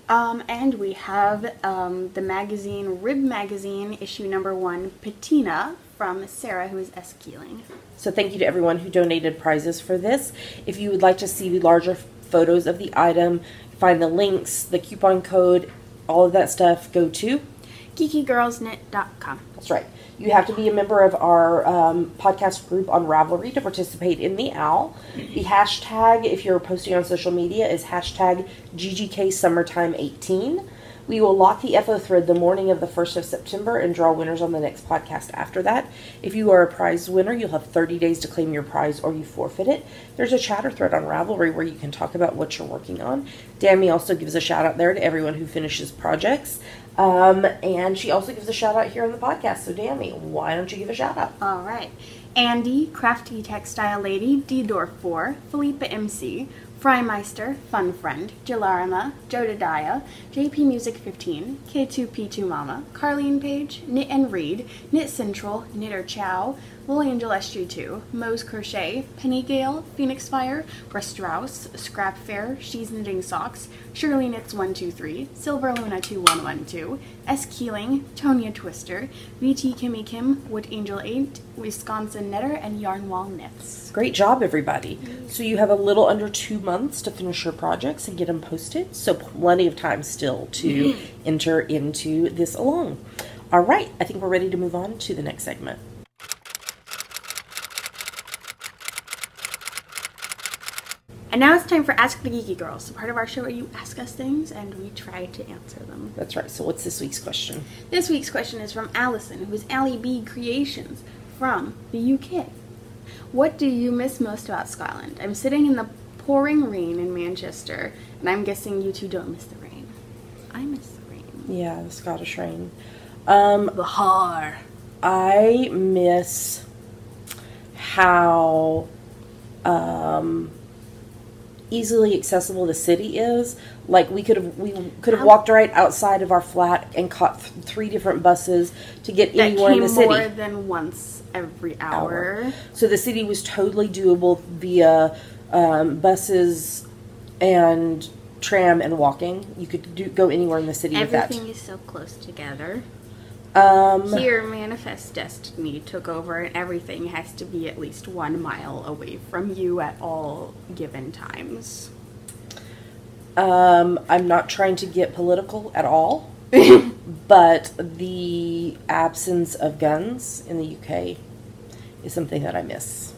And we have the magazine, Rib Magazine, issue number 1, Patina, from Sarah, who is S. Keeling. So thank you to everyone who donated prizes for this. If you would like to see larger photos of the item, find the links, the coupon code, all of that stuff, go to geekygirlsknit.com. That's right. You have to be a member of our podcast group on Ravelry to participate in the OWL. The hashtag, if you're posting on social media, is hashtag GGKSummertime18. We will lock the FO thread the morning of the 1st of September and draw winners on the next podcast after that. If you are a prize winner, you'll have 30 days to claim your prize or you forfeit it. There's a chatter thread on Ravelry where you can talk about what you're working on. Dammy also gives a shout out there to everyone who finishes projects. And she also gives a shout out here on the podcast. So Dammy, why don't you give a shout out? All right. Andy, Crafty Textile Lady, D-Door4, Philippa MC, Frymeister, Fun Friend, Jalarima, Jodadiah, JP Music 15, K2P2 Mama, Carlene Page, Knit and Read, Knit Central, Knitter Chow, Lil Angel SG2, Moe's Crochet, Penny Gale, Phoenix Fire, Strauss, Scrap Fair, She's Knitting Socks, Shirley Knits 123, Silver Luna 2112, S. Keeling, Tonya Twister, VT Kimmy Kim, Wood Angel 8, Wisconsin Knitter, and Yarn Wall Knits. Great job, everybody. So you have a little under 2 months to finish your projects and get them posted. So plenty of time still to enter into this along. All right, I think we're ready to move on to the next segment. And now it's time for Ask the Geeky Girls, the part of our show where you ask us things and we try to answer them. That's right. So what's this week's question? This week's question is from Allison, who is Allie B Creations from the UK. What do you miss most about Scotland? I'm sitting in the pouring rain in Manchester, and I'm guessing you two don't miss the rain. I miss the rain. Yeah, the Scottish rain. The har. I miss how easily accessible the city is. Like we could have walked right outside of our flat and caught 3 different buses to get anywhere in the city. More than once every hour. So the city was totally doable via buses and tram and walking. You could go anywhere in the city with that. Everything is so close together. Here, Manifest Destiny took over, and everything has to be at least 1 mile away from you at all given times. I'm not trying to get political at all, but the absence of guns in the UK is something that I miss.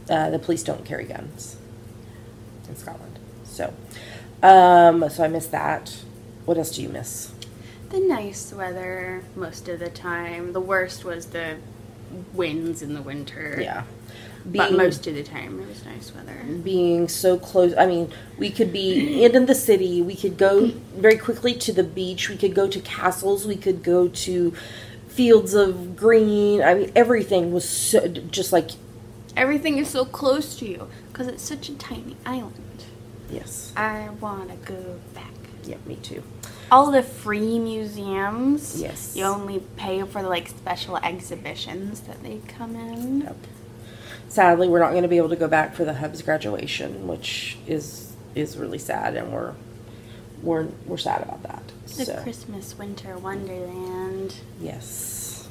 The police don't carry guns in Scotland, so I miss that. What else do you miss? The nice weather most of the time. The worst was the winds in the winter. Yeah. But most of the time it was nice weather. Being so close. I mean, we could be in the city. We could go very quickly to the beach. We could go to castles. We could go to fields of green. I mean, everything was so, just like... Everything is so close to you because it's such a tiny island. Yes. I want to go back. Yeah, me too. All the free museums. Yes. You only pay for the special exhibitions that they come in. Yep. Sadly, we're not going to be able to go back for the Hub's graduation, which is really sad, and we're sad about that. The Christmas Winter Wonderland. Yes.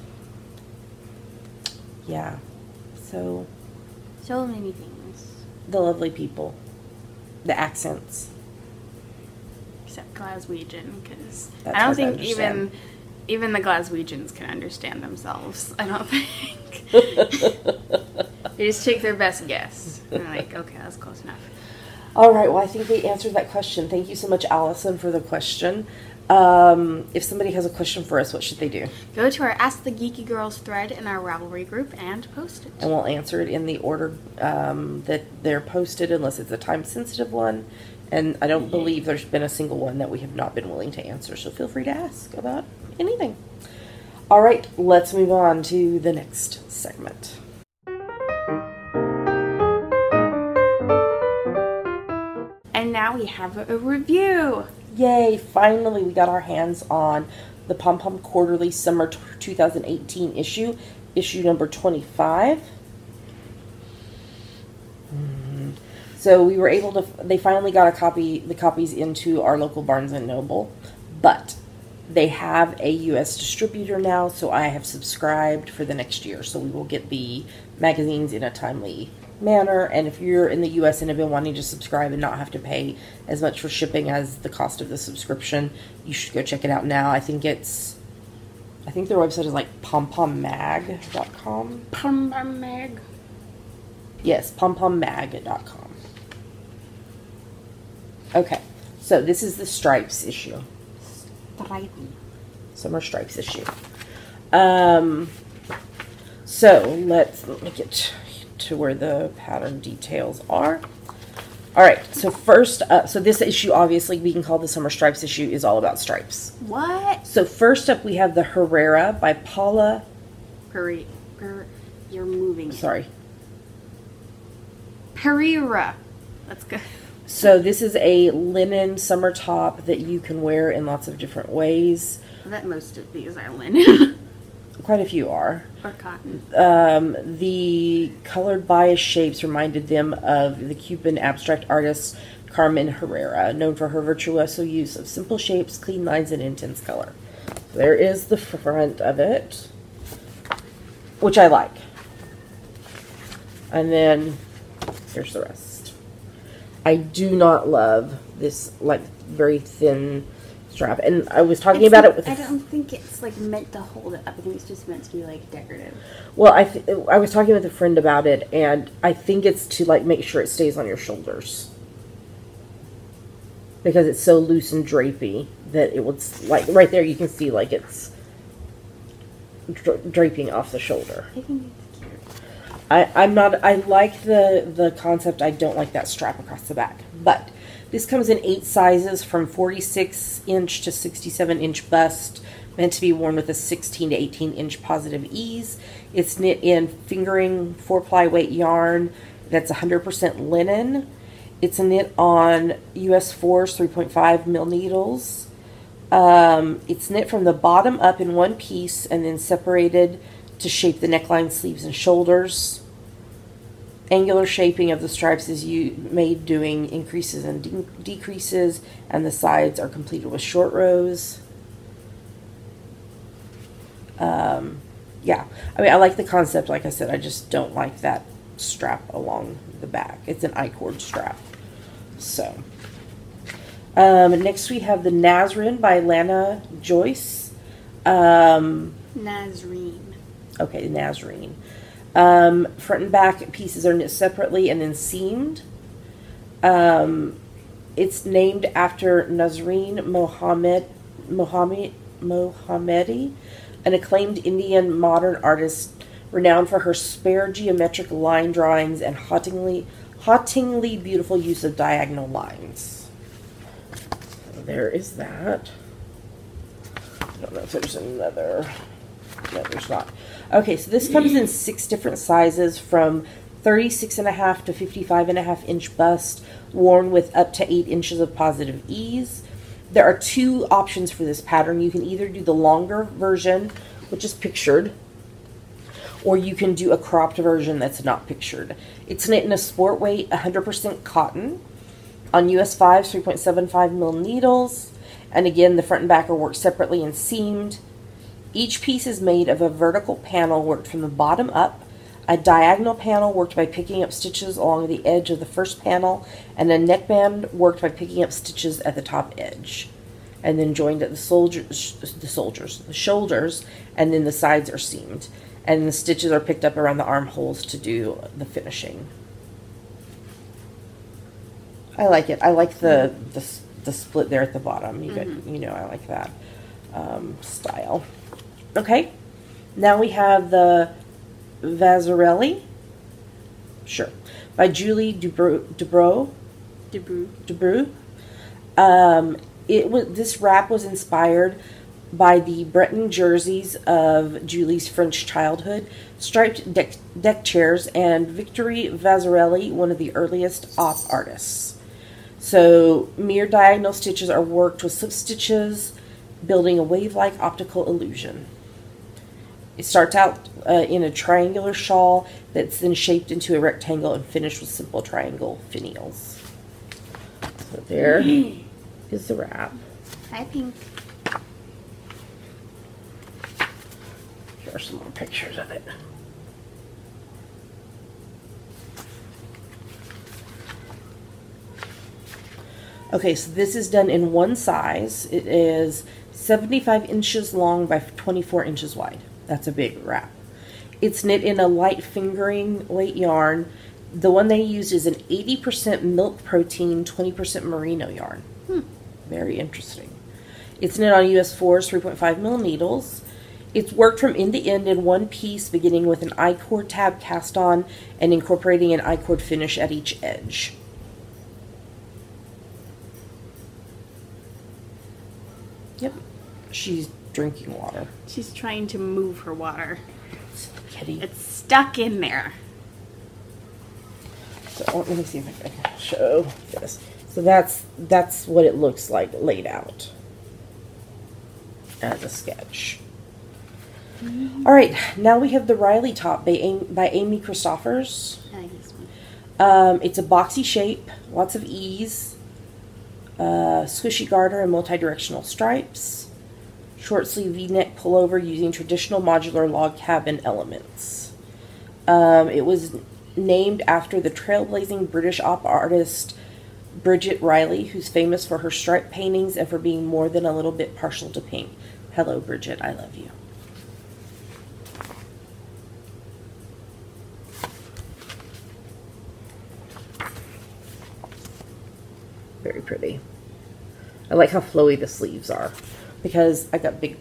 Yeah. So many things. The lovely people, the accents. except Glaswegian, because That's I don't hard to think understand. even the Glaswegians can understand themselves. I don't think. They just take their best guess. And they're like, okay, that's close enough. All right, well, I think we answered that question. Thank you so much, Allison, for the question. If somebody has a question for us, what should they do? Go to our Ask the Geeky Girls thread in our Ravelry group and post it. And we'll answer it in the order that they're posted, unless it's a time-sensitive one. And I don't believe there's been a single one that we have not been willing to answer, so feel free to ask about anything. All right, let's move on to the next segment. And now we have a review. Yay, finally we got our hands on the Pom Pom Quarterly Summer 2018 issue number 25. So we were able to, they finally got the copies into our local Barnes & Noble, but they have a U.S. distributor now, so I have subscribed for the next year, so we will get the magazines in a timely manner. And if you're in the U.S. and have been wanting to subscribe and not have to pay as much for shipping as the cost of the subscription, you should go check it out now. I think their website is like pompommag.com. Pom Pom Mag. Yes, pompommag.com. Okay, so this is the Stripes issue. Summer Stripes issue. So let me get to where the pattern details are. All right, so first, so this issue, obviously, we can call the Summer Stripes issue, is all about stripes. What? So first up, we have the Herrera by Paula. You're moving. Sorry. Pereira. That's good. So this is a linen summer top that you can wear in lots of different ways. I bet most of these are linen. Quite a few are. Or cotton. The colored bias shapes reminded them of the Cuban abstract artist Carmen Herrera, known for her virtuoso use of simple shapes, clean lines, and intense color. There is the front of it, which I like. And then here's the rest. I do not love this, like, very thin strap. And I was talking about it with... I don't think it's, like, meant to hold it up. I think it's just meant to be, like, decorative. Well, I was talking with a friend about it, and I think it's to, like, make sure it stays on your shoulders. Because it's so loose and drapey that it would, like, right there you can see, like, it's draping off the shoulder. I think it's cute. I like the concept. I don't like that strap across the back. But this comes in 8 sizes from 46-inch to 67-inch bust, meant to be worn with a 16 to 18-inch positive ease. It's knit in fingering 4-ply weight yarn that's 100% linen. It's knit on US 4's 3.5 mil needles. It's knit from the bottom up in one piece and then separated to shape the neckline, sleeves, and shoulders. Angular shaping of the stripes is made doing increases and decreases, and the sides are completed with short rows. Yeah, I mean, I like the concept. Like I said, I just don't like that strap along the back. It's an I-cord strap. So, next we have the Nazarene by Lana Joyce. Nazarene. Okay, Nazarene. Front and back pieces are knit separately and then seamed. It's named after Nazarene Mohammedi, an acclaimed Indian modern artist renowned for her spare geometric line drawings and hauntingly beautiful use of diagonal lines. So there is that. I don't know if there's another. No, there's not. Okay, so this comes in 6 different sizes from 36.5 to 55.5 inch bust, worn with up to 8 inches of positive ease. There are 2 options for this pattern. You can either do the longer version, which is pictured, or you can do a cropped version that's not pictured. It's knit in a sport weight 100% cotton on US 5's 3.75 mil needles, and again the front and back are worked separately and seamed. Each piece is made of a vertical panel worked from the bottom up, A diagonal panel worked by picking up stitches along the edge of the first panel, and a neckband worked by picking up stitches at the top edge, and then joined at the shoulders, and then the sides are seamed, and the stitches are picked up around the armholes to do the finishing. I like it. I like the split there at the bottom. I like that style. Okay, now we have the Vazzarelli, sure, by Julie Dubrow. This wrap was inspired by the Breton jerseys of Julie's French childhood, striped deck chairs, and Victory Vazzarelli, one of the earliest op artists. So mere diagonal stitches are worked with slip stitches, building a wave-like optical illusion. It starts out in a triangular shawl that's then shaped into a rectangle and finished with simple triangle finials. So there is the wrap. Hi, Pink. Here are some more pictures of it. Okay, so this is done in one size. It is 75 inches long by 24 inches wide. That's a big wrap. It's knit in a light fingering weight yarn. The one they used is an 80% milk protein, 20% merino yarn. Very interesting. It's knit on US 4's 3.5 mil needles. It's worked from end to end in one piece, beginning with an I-cord tab cast on and incorporating an I-cord finish at each edge. Yep, she's drinking water. She's trying to move her water. Kitty. It's stuck in there. So let me see if I can show this. So that's what it looks like laid out as a sketch. All right, now we have the Riley top by Amy Christophers. I like this one. It's a boxy shape, lots of ease, squishy garter and multi-directional stripes. Short sleeve V-neck pullover using traditional modular log cabin elements. It was named after the trailblazing British op artist Bridget Riley, who's famous for her stripe paintings and for being more than a little bit partial to pink. Hello, Bridget, I love you. Very pretty. I like how flowy the sleeves are, because I got big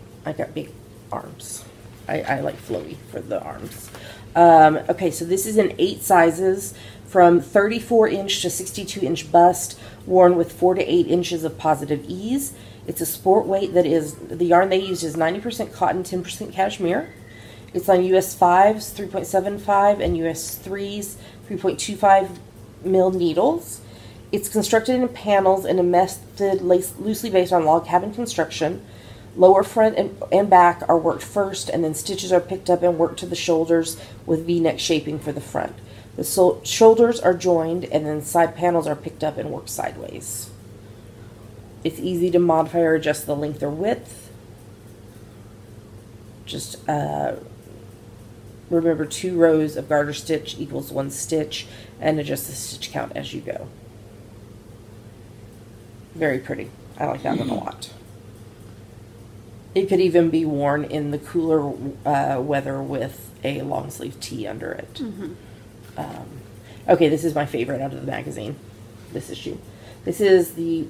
arms. I like flowy for the arms. Okay, so this is in 8 sizes, from 34 inch to 62 inch bust, worn with 4 to 8 inches of positive ease. It's a sport weight that is, the yarn they used is 90% cotton, 10% cashmere. It's on US 5's 3.75 and US 3's 3.25 mil needles. It's constructed in panels in a method loosely based on log cabin construction. Lower front and back are worked first, and then stitches are picked up and worked to the shoulders with V-neck shaping for the front. The shoulders are joined, and then side panels are picked up and worked sideways. It's easy to modify or adjust the length or width. Just remember 2 rows of garter stitch equals 1 stitch, and adjust the stitch count as you go. Very pretty. I like that one a lot. It could even be worn in the cooler weather with a long sleeve tee under it. Okay, this is my favorite out of the magazine. This issue. This is the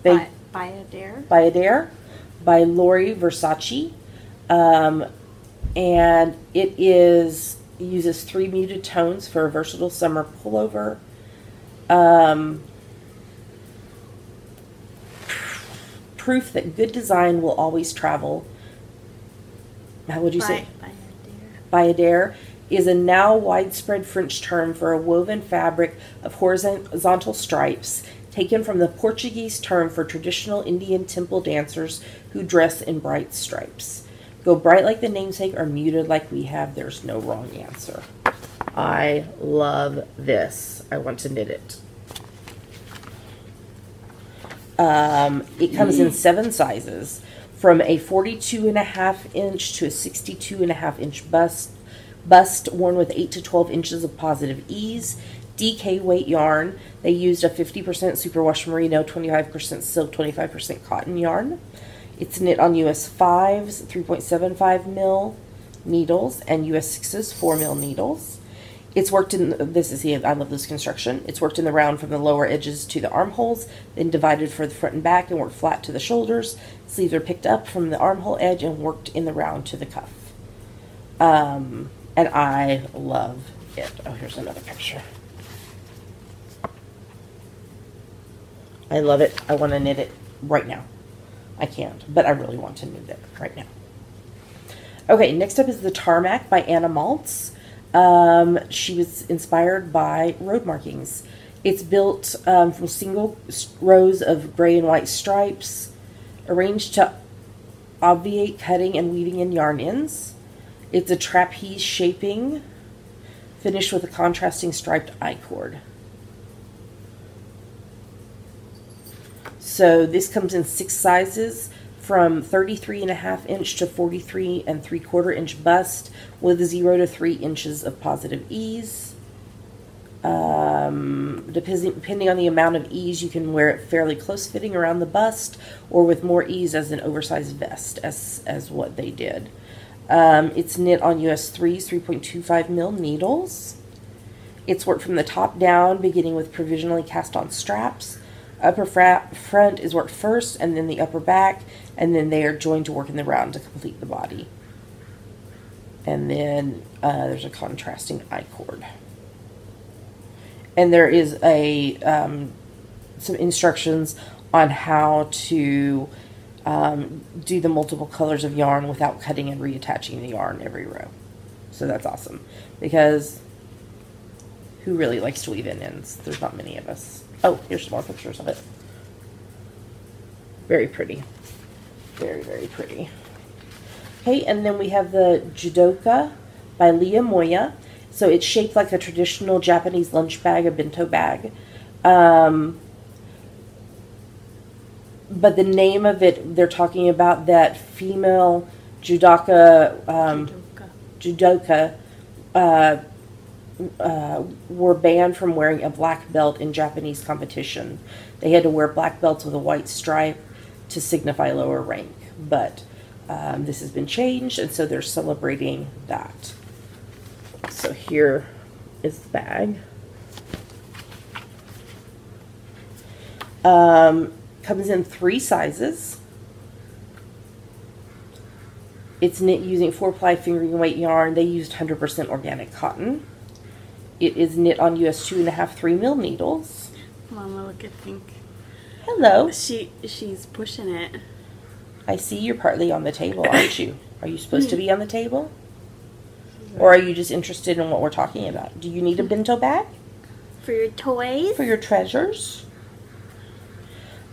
Bayadere by Lori Versace. And it uses 3 muted tones for a versatile summer pullover. Proof that good design will always travel. How would you say? Bayadere is a now widespread French term for a woven fabric of horizontal stripes, taken from the Portuguese term for traditional Indian temple dancers who dress in bright stripes. Go bright like the namesake or muted like we have. There's no wrong answer. I love this. I want to knit it. It comes in 7 sizes, from a 42.5 inch to a 62.5 inch bust, Bust worn with 8 to 12 inches of positive ease. DK weight yarn. They used a 50% superwash merino, 25% silk, 25% cotton yarn. It's knit on US 5s, 3.75 mil needles, and US 6s, 4 mil needles. It's worked in, I love this construction. It's worked in the round from the lower edges to the armholes, then divided for the front and back and worked flat to the shoulders. Sleeves are picked up from the armhole edge and worked in the round to the cuff. And I love it. Oh, here's another picture. I love it. I want to knit it right now. I can't, but I really want to knit it right now. Okay, next up is the Tarmac by Anna Maltz. She was inspired by road markings. It's built from single rows of gray and white stripes, arranged to obviate cutting and weaving in yarn ends. It's a trapeze shaping, finished with a contrasting striped I-cord. So this comes in 6 sizes, from 33.5 inch to 43.75 inch bust, with 0 to 3 inches of positive ease. Depending on the amount of ease, you can wear it fairly close fitting around the bust, or with more ease as an oversized vest, as what they did. It's knit on US 3s, 3.25 mil needles. It's worked from the top down, beginning with provisionally cast on straps. Upper front is worked first, and then the upper back, and then they are joined to work in the round to complete the body. And then there's a contrasting I-cord. And there is a some instructions on how to do the multiple colors of yarn without cutting and reattaching the yarn every row. So that's awesome, because who really likes to weave in ends? There's not many of us. Oh, here's some more pictures of it. Very pretty. Very, very pretty. Okay, and then we have the Judoka by Leah Moya. So it's shaped like a traditional Japanese lunch bag, a bento bag. But the name of it, they're talking about that female judoka were banned from wearing a black belt in Japanese competition. They had to wear black belts with a white stripe to signify lower rank. But this has been changed, and so they're celebrating that. So here is the bag. Comes in 3 sizes. It's knit using 4-ply fingering weight yarn. They used 100% organic cotton. It is knit on US 2.5, 3 mil needles. Mama, look at Pink. Hello. She's pushing it. I see you're partly on the table, aren't you? Are you supposed to be on the table? Or are you just interested in what we're talking about? Do you need a bento bag? For your toys? For your treasures?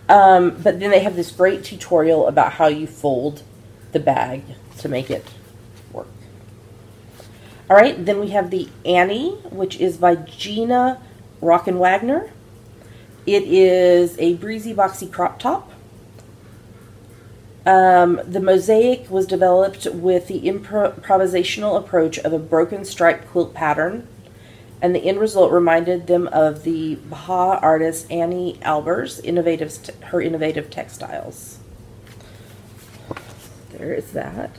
But then they have this great tutorial about how you fold the bag to make it work. Alright, then we have the Annie, which is by Gina Rockenwagner. It is a breezy, boxy crop top. The mosaic was developed with the improvisational approach of a broken stripe quilt pattern, and the end result reminded them of the Baja artist Annie Alber's innovative textiles. There is that.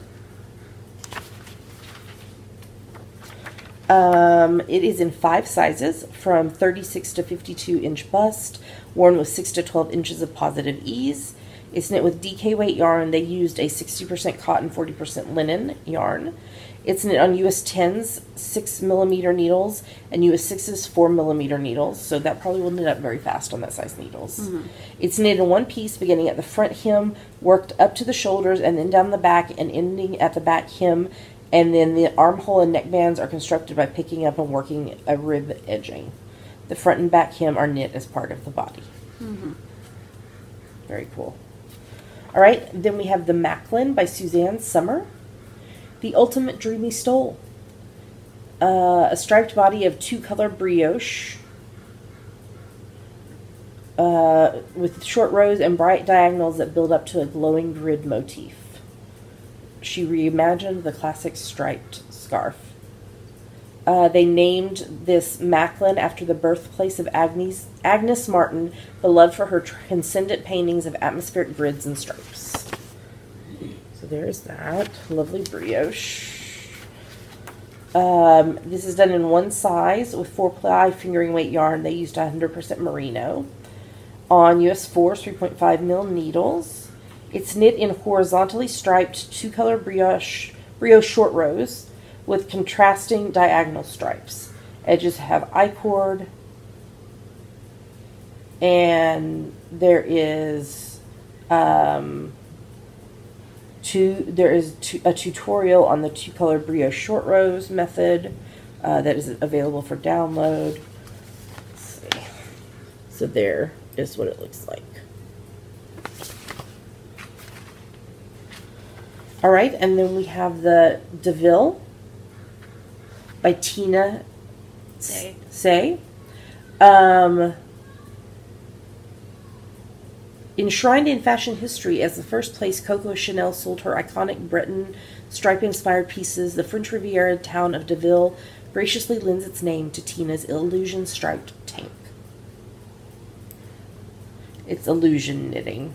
It is in 5 sizes, from 36 to 52 inch bust, worn with 6 to 12 inches of positive ease. It's knit with DK weight yarn. They used a 60% cotton, 40% linen yarn. It's knit on US 10s, 6 millimeter needles, and US 6s, 4 millimeter needles. So that probably will knit up very fast on that size needles. Mm-hmm. It's knit in one piece, beginning at the front hem, worked up to the shoulders, and then down the back, and ending at the back hem. And then the armhole and neck bands are constructed by picking up and working a rib edging. The front and back hem are knit as part of the body. Mm-hmm. Very cool. All right, then we have the Macklin by Suzanne Summer. The Ultimate Dreamy Stole. A striped body of 2-color brioche with short rows and bright diagonals that build up to a glowing grid motif. She reimagined the classic striped scarf. They named this Macklin after the birthplace of Agnes Martin, beloved for her transcendent paintings of atmospheric grids and stripes. So there's that. Lovely brioche. This is done in one size with 4-ply fingering weight yarn. They used 100% merino. On US 4 3.5 mil needles. It's knit in horizontally striped 2-color brioche short rows with contrasting diagonal stripes. Edges have I-cord, and there is a tutorial on the 2-color brioche short rows method that is available for download. Let's see. So there is what it looks like. All right, and then we have the DeVille by Tina Say. Enshrined in fashion history as the first place Coco Chanel sold her iconic Breton stripe-inspired pieces, the French Riviera town of DeVille graciously lends its name to Tina's illusion striped tank. It's illusion knitting.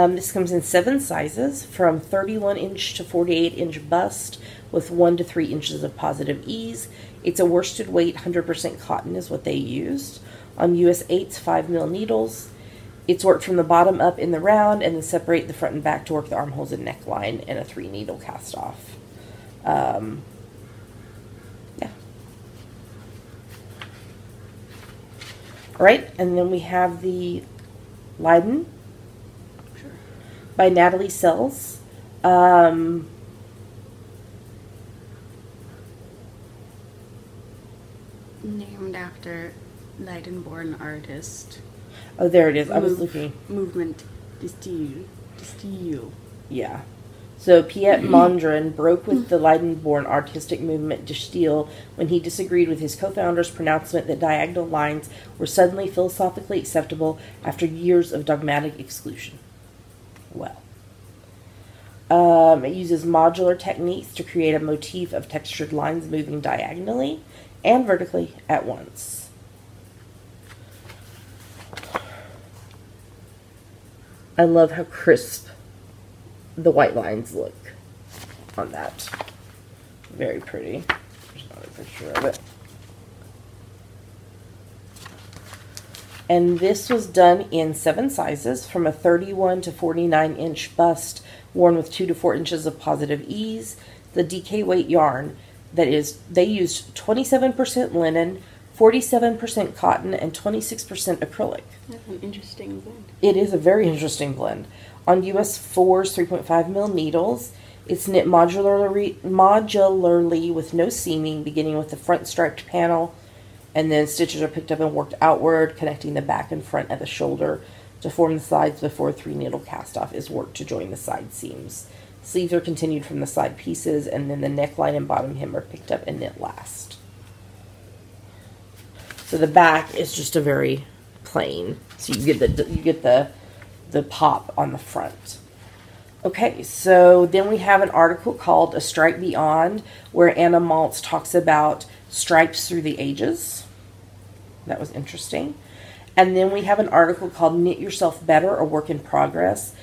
This comes in 7 sizes, from 31-inch to 48-inch bust, with 1 to 3 inches of positive ease. It's a worsted weight, 100% cotton is what they used. On US 8's 5 mil needles. It's worked from the bottom up in the round, and then separate the front and back to work the armholes and neckline, and a 3-needle cast off. Yeah. All right, and then we have the Leiden by Natalie Sells. Named after Leiden-born artist. Oh, there it is. I was looking. Movement de style. Yeah. So Piet Mondrian broke with the Leiden-born artistic movement de style when he disagreed with his co-founder's pronouncement that diagonal lines were suddenly philosophically acceptable after years of dogmatic exclusion. Well. It uses modular techniques to create a motif of textured lines moving diagonally and vertically at once. I love how crisp the white lines look on that. Very pretty. There's another picture of it. And this was done in 7 sizes, from a 31 to 49-inch bust, worn with 2 to 4 inches of positive ease. The DK weight yarn, that is, they used 27% linen, 47% cotton, and 26% acrylic. That's an interesting blend. It is a very interesting blend. On US 4's 3.5 mil needles, it's knit modularly with no seaming, beginning with the front striped panel, and then stitches are picked up and worked outward, connecting the back and front at the shoulder to form the sides before 3-needle cast-off is worked to join the side seams. Sleeves are continued from the side pieces, and then the neckline and bottom hem are picked up and knit last. So the back is just a very plain. So you get the pop on the front. Okay, so then we have an article called A Stripe Beyond, where Anna Maltz talks about stripes through the ages. That was interesting. And then we have an article called Knit Yourself Better, a Work in Progress.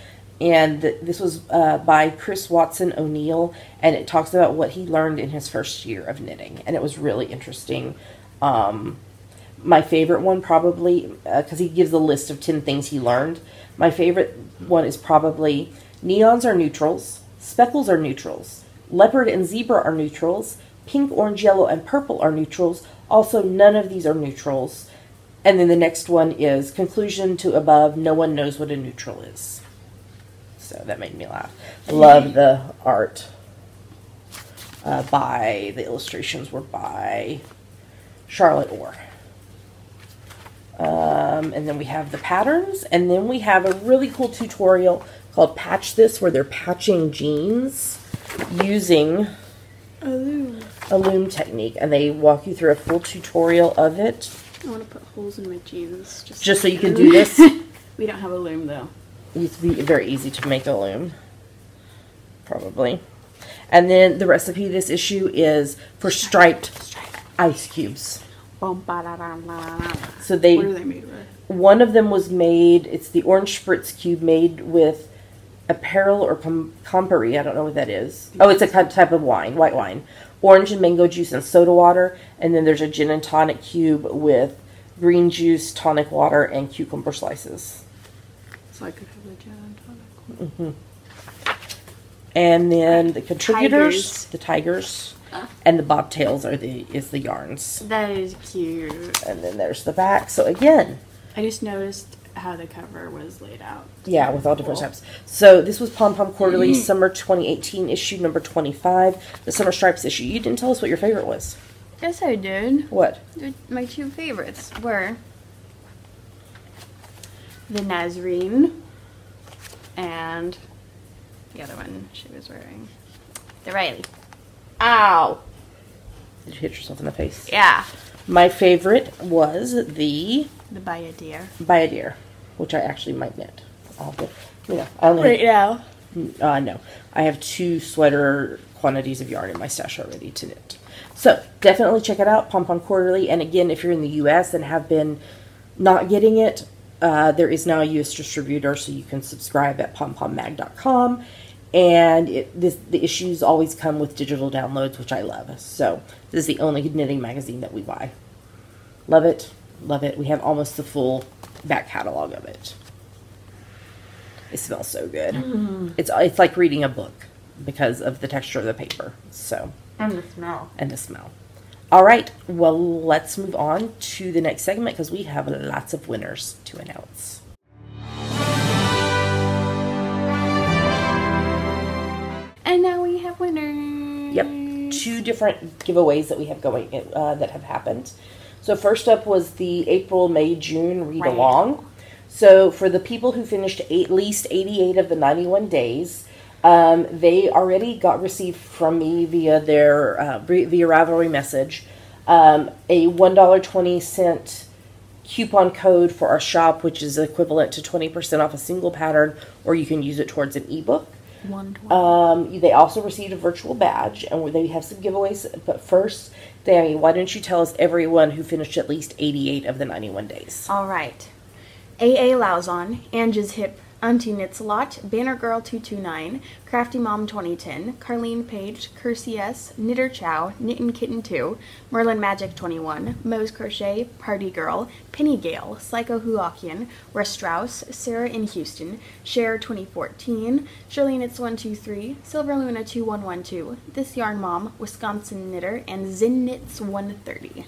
And this was by Chris Watson O'Neill, and it talks about what he learned in his first year of knitting. And it was really interesting. My favorite one probably, because he gives a list of 10 things he learned. My favorite one is probably neons are neutrals, speckles are neutrals, leopard and zebra are neutrals, pink, orange, yellow, and purple are neutrals. Also, none of these are neutrals. And then the next one is conclusion to above, no one knows what a neutral is. So that made me laugh. Love the art. The illustrations were by Charlotte Orr. And then we have the patterns, and then we have a really cool tutorial called Patch This, where they're patching jeans using a loom technique, and they walk you through a full tutorial of it. I want to put holes in my jeans. Just so you can do this? We don't have a loom, though. It used to be very easy to make a loom. Probably. And then the recipe this issue is for striped ice cubes. So What are they made with? One of them was made, it's the orange spritz cube made with apparel or Campari, I don't know what that is. Oh, it's a type of wine, white wine. Orange and mango juice and soda water. And then there's a gin and tonic cube with green juice, tonic water, and cucumber slices. So I could have a gin and tonic. And then the contributors, the tigers, and the bobtails is the yarns. That is cute. And then there's the back. So again, I just noticed how the cover was laid out. Yeah, with all different types. So this was Pom Pom Quarterly Summer 2018 issue number 25, the Summer Stripes issue. You didn't tell us what your favorite was. Yes, I did. What? My two favorites were the Nazarene and the other one she was wearing. The Riley. Ow! Did you hit yourself in the face? Yeah. My favorite was the Bayadere. Bayadere, which I actually might knit. I only Right now. No. I have 2 sweater quantities of yarn in my stash already to knit. So, definitely check it out, Pom Pom Quarterly. And again, if you're in the U.S. and have been not getting it, there is now a U.S. distributor, so you can subscribe at pompommag.com. And the issues always come with digital downloads, which I love. So, this is the only knitting magazine that we buy. Love it. Love it. We have almost the full back catalog of it. It smells so good. It's like reading a book because of the texture of the paper. So And the smell. And the smell. All right. Well, let's move on to the next segment because we have lots of winners to announce. And now we have winners. Yep. 2 different giveaways that we have going that have happened. So first up was the April, May, June read along. So for the people who finished at least 88 of the 91 days, they already received from me via their via Ravelry message a $1.20 coupon code for our shop, which is equivalent to 20% off a single pattern, or you can use it towards an ebook. They also received a virtual badge, and they have some giveaways. But first, Danny, why don't you tell us everyone who finished at least 88 of the 91 days? All right. A.A. Lauzon, Angie's Hip, Auntie Knits a Lot, Banner Girl 229, Crafty Mom 2010, Carlene Page, Kersey S, Knitter Chow, Knittin' Kitten 2, Merlin Magic 21, Moe's Crochet, Party Girl, Penny Gale, Psycho Huakian, Russ Strauss, Sarah in Houston, Cher 2014, Shirley Knits 123, Silver Luna 2112, This Yarn Mom, Wisconsin Knitter, and Zen Knits 130.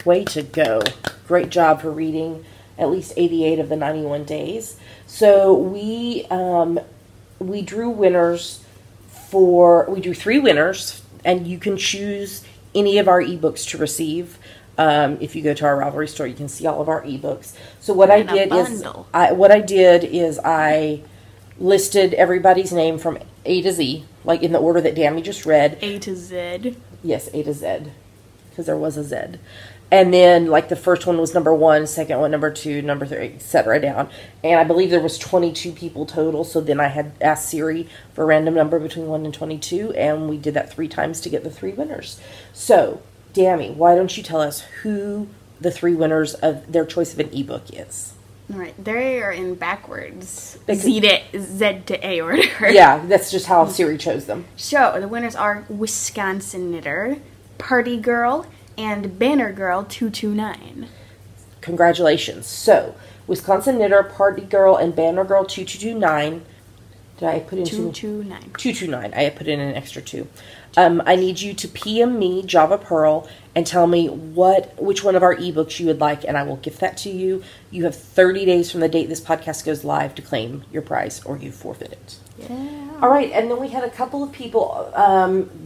Way to go. Great job for reading at least 88 of the 91 days. So we drew winners we drew 3 winners, and you can choose any of our ebooks to receive. If you go to our Ravelry store, you can see all of our ebooks. So what I did is I listed everybody's name from A to Z, like in the order that Dammy just read. A to Z. Yes, A to Z, because there was a Z. And then, like, the first one was number 1, second one, number 2, number 3, etc. down. And I believe there was 22 people total. So then I had asked Siri for a random number between 1 and 22. And we did that 3 times to get the 3 winners. So, Dammy, why don't you tell us who the 3 winners of their choice of an ebook is? All right. They are in backwards. Z to A order. Yeah, that's just how Siri chose them. So, the winners are Wisconsin Knitter, Party Girl, and Banner Girl 229. Congratulations. So, Wisconsin Knitter, Party Girl, and Banner Girl 2229. Did I put in 229? 229. I put in an extra 2. I need you to PM me Java Pearl and tell me which one of our ebooks you would like, and I will gift that to you. You have 30 days from the date this podcast goes live to claim your prize, or you forfeit it. Yeah. All right, and then we had a couple of people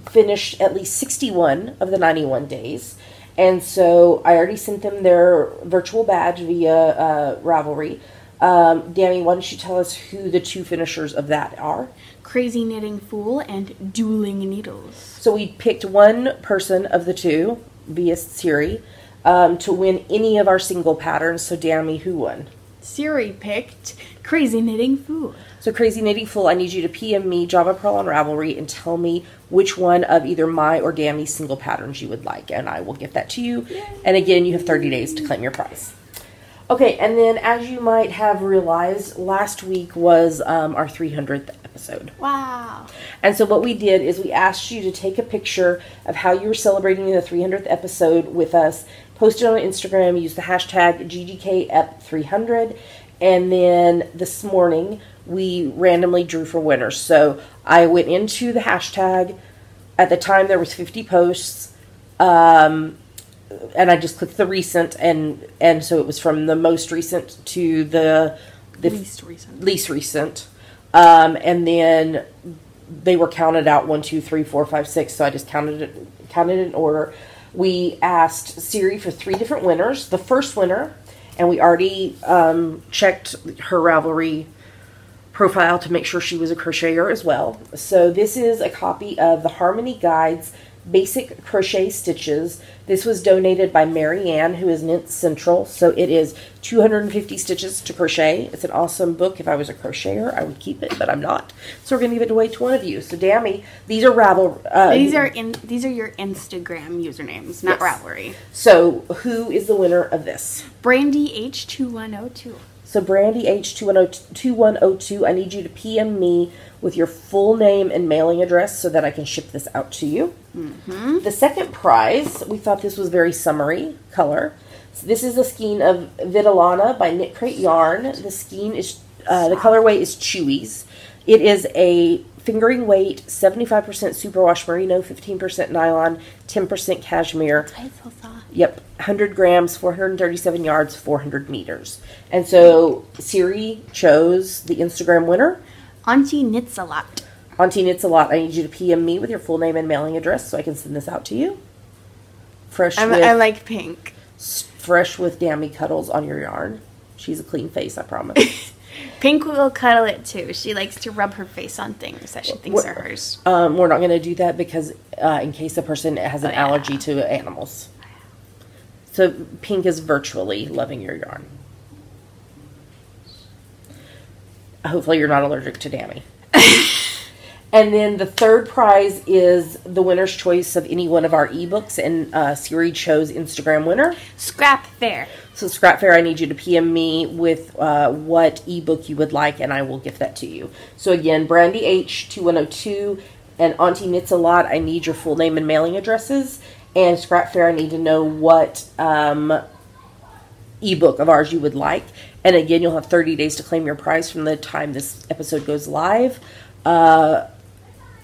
finish at least 61 of the 91 days. And so I already sent them their virtual badge via Ravelry. Dammy, why don't you tell us who the 2 finishers of that are? Crazy Knitting Fool and Dueling Needles. So we picked one person of the 2 via Siri to win any of our single patterns. So Dammy, who won? Siri picked Crazy Knitting Fool. So Crazy Knitting Fool, I need you to PM me Java Pearl on Ravelry and tell me which one of either my or Dammy's single patterns you would like, and I will give that to you. Yay. And again, you have 30 days to claim your prize. Okay, and then as you might have realized, last week was our 300th episode. Wow. And so what we did is we asked you to take a picture of how you were celebrating the 300th episode with us, post it on Instagram, use the hashtag GGKEP300, and then this morning we randomly drew for winners. So I went into the hashtag. At the time there was 50 posts, and I just clicked the recent, and so it was from the most recent to the least recent. And then they were counted out 1, 2, 3, 4, 5, 6. So I just counted in order. We asked Siri for 3 different winners. The first winner, and we already checked her Ravelry profile to make sure she was a crocheter as well. So this is a copy of the Harmony Guides Basic Crochet Stitches. This was donated by Mary Ann, who is Knit Central. So it is 250 stitches to crochet. It's an awesome book. If I was a crocheter, I would keep it, but I'm not. So we're going to give it away to one of you. So Dammy, these are Ravel. These are your Instagram usernames, not yes. Ravelry. So who is the winner of this? Brandy H2102. So Brandy H2102, I need you to PM me with your full name and mailing address so that I can ship this out to you. Mm-hmm. The second prize, we thought this was very summery color. So this is a skein of Vitalana by Knit Crate Yarn. The skein is, the colorway is Chewies. It is a fingering weight, 75% superwash merino, 15% nylon, 10% cashmere. That's why it's so soft. Yep, 100 grams, 437 yards, 400 meters. And so Siri chose the Instagram winner. Auntie Knits a Lot. Auntie Knits a Lot. I need you to PM me with your full name and mailing address so I can send this out to you. I like pink. Fresh with Dammy Cuddles on your yarn. She's a clean face, I promise. Pink will cuddle it too. She likes to rub her face on things that she thinks are hers. We're not going to do that because in case the person has an allergy to animals. So Pink is virtually loving your yarn. Hopefully you're not allergic to Dammy. And then the third prize is the winner's choice of any one of our ebooks, and Siri chose Instagram winner. Scrap Fair. So Scrap Fair, I need you to PM me with what ebook you would like, and I will gift that to you. So again, Brandy H2102 and Auntie Knits a Lot, I need your full name and mailing addresses. And Scrap Fair, I need to know what ebook of ours you would like. And again, you'll have 30 days to claim your prize from the time this episode goes live.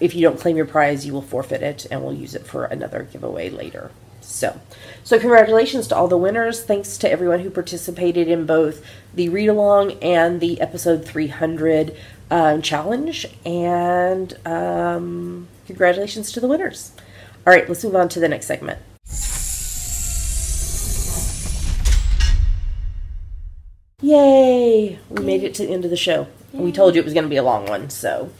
If you don't claim your prize, you will forfeit it, and we'll use it for another giveaway later. So congratulations to all the winners. Thanks to everyone who participated in both the read-along and the episode 300 challenge. And congratulations to the winners. All right, let's move on to the next segment. Yay! We made it to the end of the show. Yay. We told you it was going to be a long one, so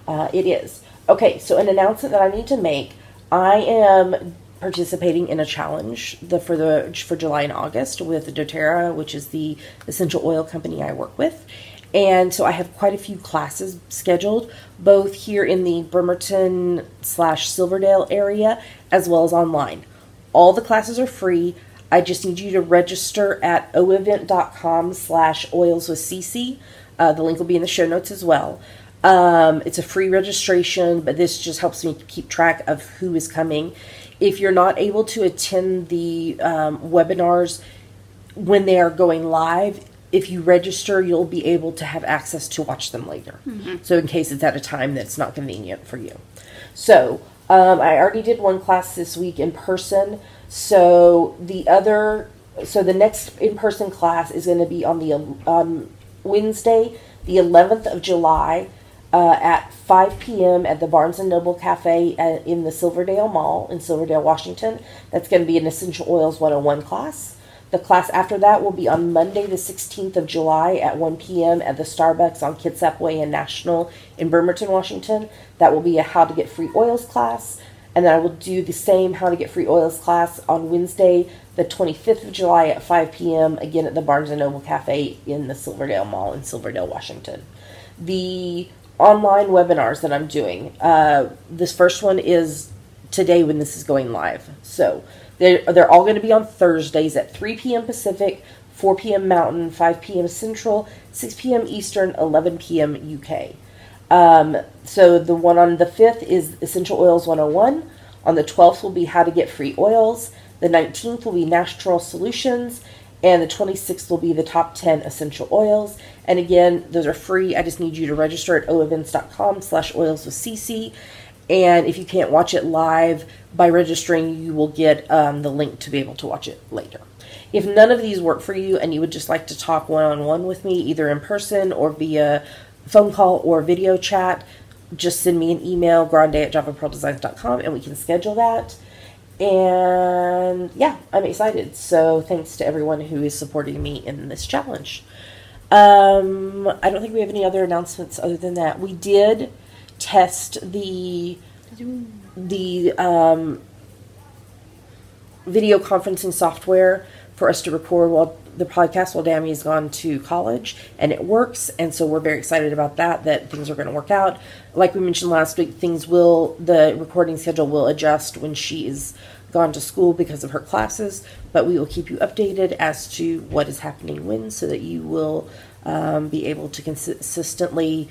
it is. Okay, so an announcement that I need to make. I am participating in a challenge for July and August with doTERRA, which is the essential oil company I work with. And so I have quite a few classes scheduled, both here in the Bremerton/Silverdale area, as well as online. All the classes are free. I just need you to register at oevent.com/oilswithcc. The link will be in the show notes as well. It's a free registration, but this just helps me keep track of who is coming. If you're not able to attend the webinars when they are going live, if you register, you'll be able to have access to watch them later. Mm-hmm. So in case it's at a time that's not convenient for you. So I already did one class this week in person. So the next in-person class is going to be on Wednesday, the 11th of July, at 5 p.m. at the Barnes & Noble Cafe in the Silverdale Mall in Silverdale, Washington. That's going to be an Essential Oils 101 class. The class after that will be on Monday, the 16th of July at 1 p.m. at the Starbucks on Kitsap Way and National in Bremerton, Washington. That will be a How to Get Free Oils class. And then I will do the same How to Get Free Oils class on Wednesday, the 25th of July at 5 p.m., again at the Barnes & Noble Cafe in the Silverdale Mall in Silverdale, Washington. The online webinars that I'm doing, this first one is today when this is going live. So they're all going to be on Thursdays at 3 p.m. Pacific, 4 p.m. Mountain, 5 p.m. Central, 6 p.m. Eastern, 11 p.m. UK. So the one on the 5th is Essential Oils 101. On the 12th will be How to Get Free Oils. The 19th will be Natural Solutions. And the 26th will be the top 10 essential oils. And again, those are free. I just need you to register at oevents.com/oilswithcc. And if you can't watch it live by registering, you will get the link to be able to watch it later. If none of these work for you and you would just like to talk one-on-one with me, either in person or via phone call or video chat, just send me an email, grande@javapearldesigns.com, and we can schedule that. And yeah, I'm excited. So thanks to everyone who is supporting me in this challenge. I don't think we have any other announcements other than that. We did test the video conferencing software for us to record while the podcast while Dammy has gone to college, and it works, and so we're very excited about that things are going to work out. Like we mentioned last week, the recording schedule will adjust when she is gone to school because of her classes, but we will keep you updated as to what is happening when, so that you will be able to consistently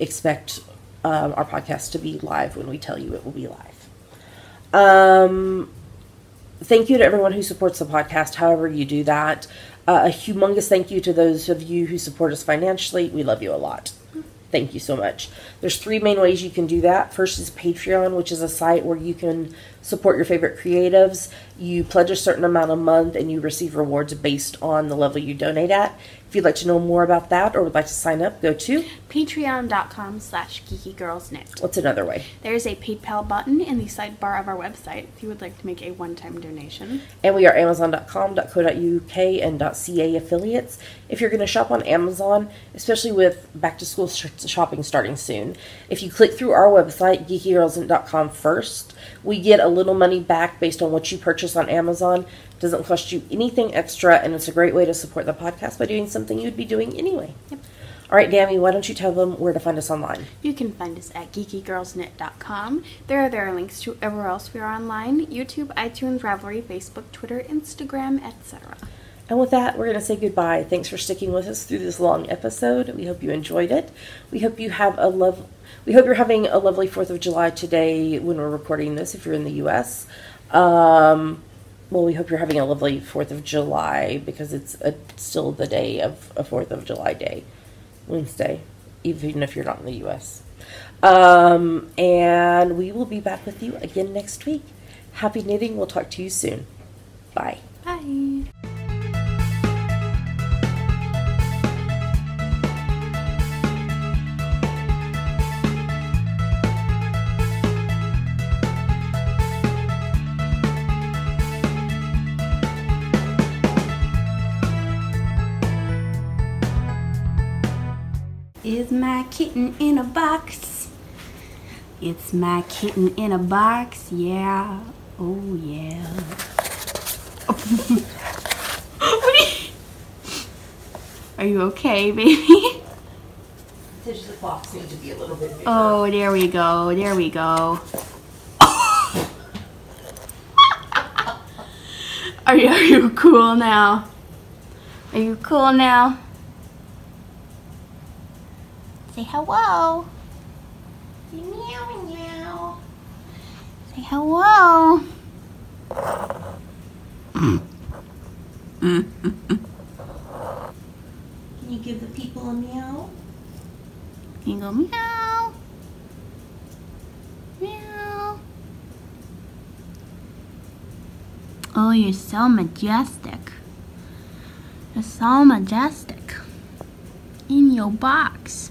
expect our podcast to be live when we tell you it will be live. Thank you to everyone who supports the podcast, however you do that. A humongous thank you to those of you who support us financially. We love you a lot. Thank you so much. There's 3 main ways you can do that. First is Patreon, which is a site where you can support your favorite creatives. You pledge a certain amount a month and you receive rewards based on the level you donate at. If you'd like to know more about that or would like to sign up, go to patreon.com/geekygirlsknit. What's another way? There's a PayPal button in the sidebar of our website if you would like to make a one-time donation. And we are amazon.com.co.uk and .ca affiliates. If you're going to shop on Amazon, especially with back-to-school shopping starting soon, if you click through our website, geekygirlsknit.com first, we get a little money back based on what you purchase on Amazon. It doesn't cost you anything extra, and it's a great way to support the podcast by doing something you'd be doing anyway. Yep. All right, Dammy, why don't you tell them where to find us online? You can find us at geekygirlsknit.com. There are links to everywhere else we are online: YouTube, iTunes, Ravelry, Facebook, Twitter, Instagram, etc. And with that, we're going to say goodbye. Thanks for sticking with us through this long episode. We hope you enjoyed it. We hope you have we hope you're having a lovely 4th of July today when we're recording this, if you're in the U.S. Well, we hope you're having a lovely 4th of July because it's still the day of a 4th of July day, Wednesday, even if you're not in the U.S. And we will be back with you again next week. Happy knitting. We'll talk to you soon. Bye. Bye. Is my kitten in a box? It's my kitten in a box, yeah. Oh, yeah. Are you okay, baby? The clocks need to be a little bit bigger. Oh, there we go. There we go. Are you cool now? Are you cool now? Say hello. Say meow meow. Say hello. Can you give the people a meow? Can you go meow? Meow. Oh, you're so majestic. You're so majestic. In your box.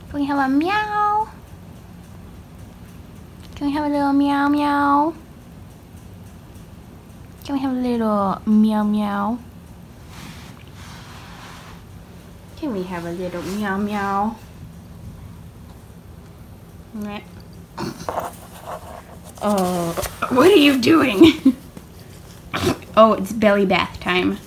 Can we have a meow? Can we have a little meow meow? Can we have a little meow meow? Can we have a little meow meow? Oh, what are you doing? Oh, it's belly bath time.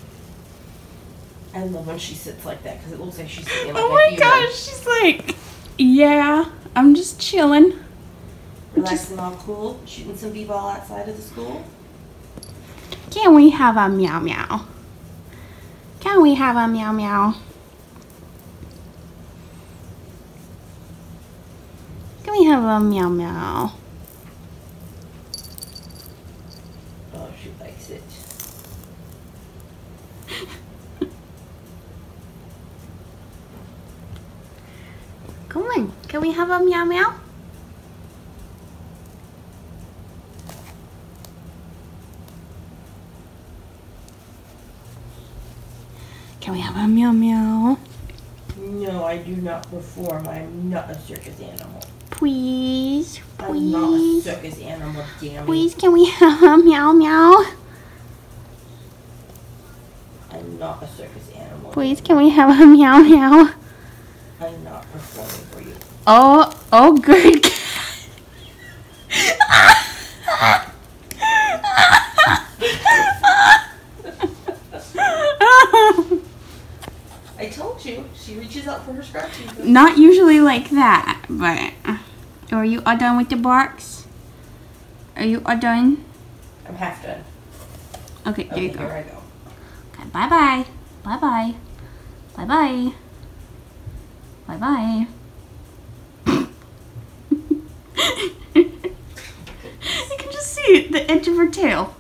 I love when she sits like that because it looks like she's sitting like Oh my gosh, she's like, yeah, I'm just chilling. Relaxing, all cool, shooting some b-ball outside of the school. Can we have a meow meow? Can we have a meow meow? Can we have a meow meow? Oh, she likes it. Come on, can we have a meow meow? Can we have a meow meow? No, I do not perform. I am not a circus animal. Please, I'm not a please, circus animal, damn it. please, can we have a meow meow? I'm not a circus animal. Please, can we have a meow meow? I'm not performing for you. Oh, good. I told you, she reaches out for her scratching. Not usually like that, but are you all done with the box? Are you all done? I'm half done. Okay, there you go. Here I go. Okay, bye-bye. Bye-bye. Bye-bye. Bye-bye. You can just see the edge of her tail.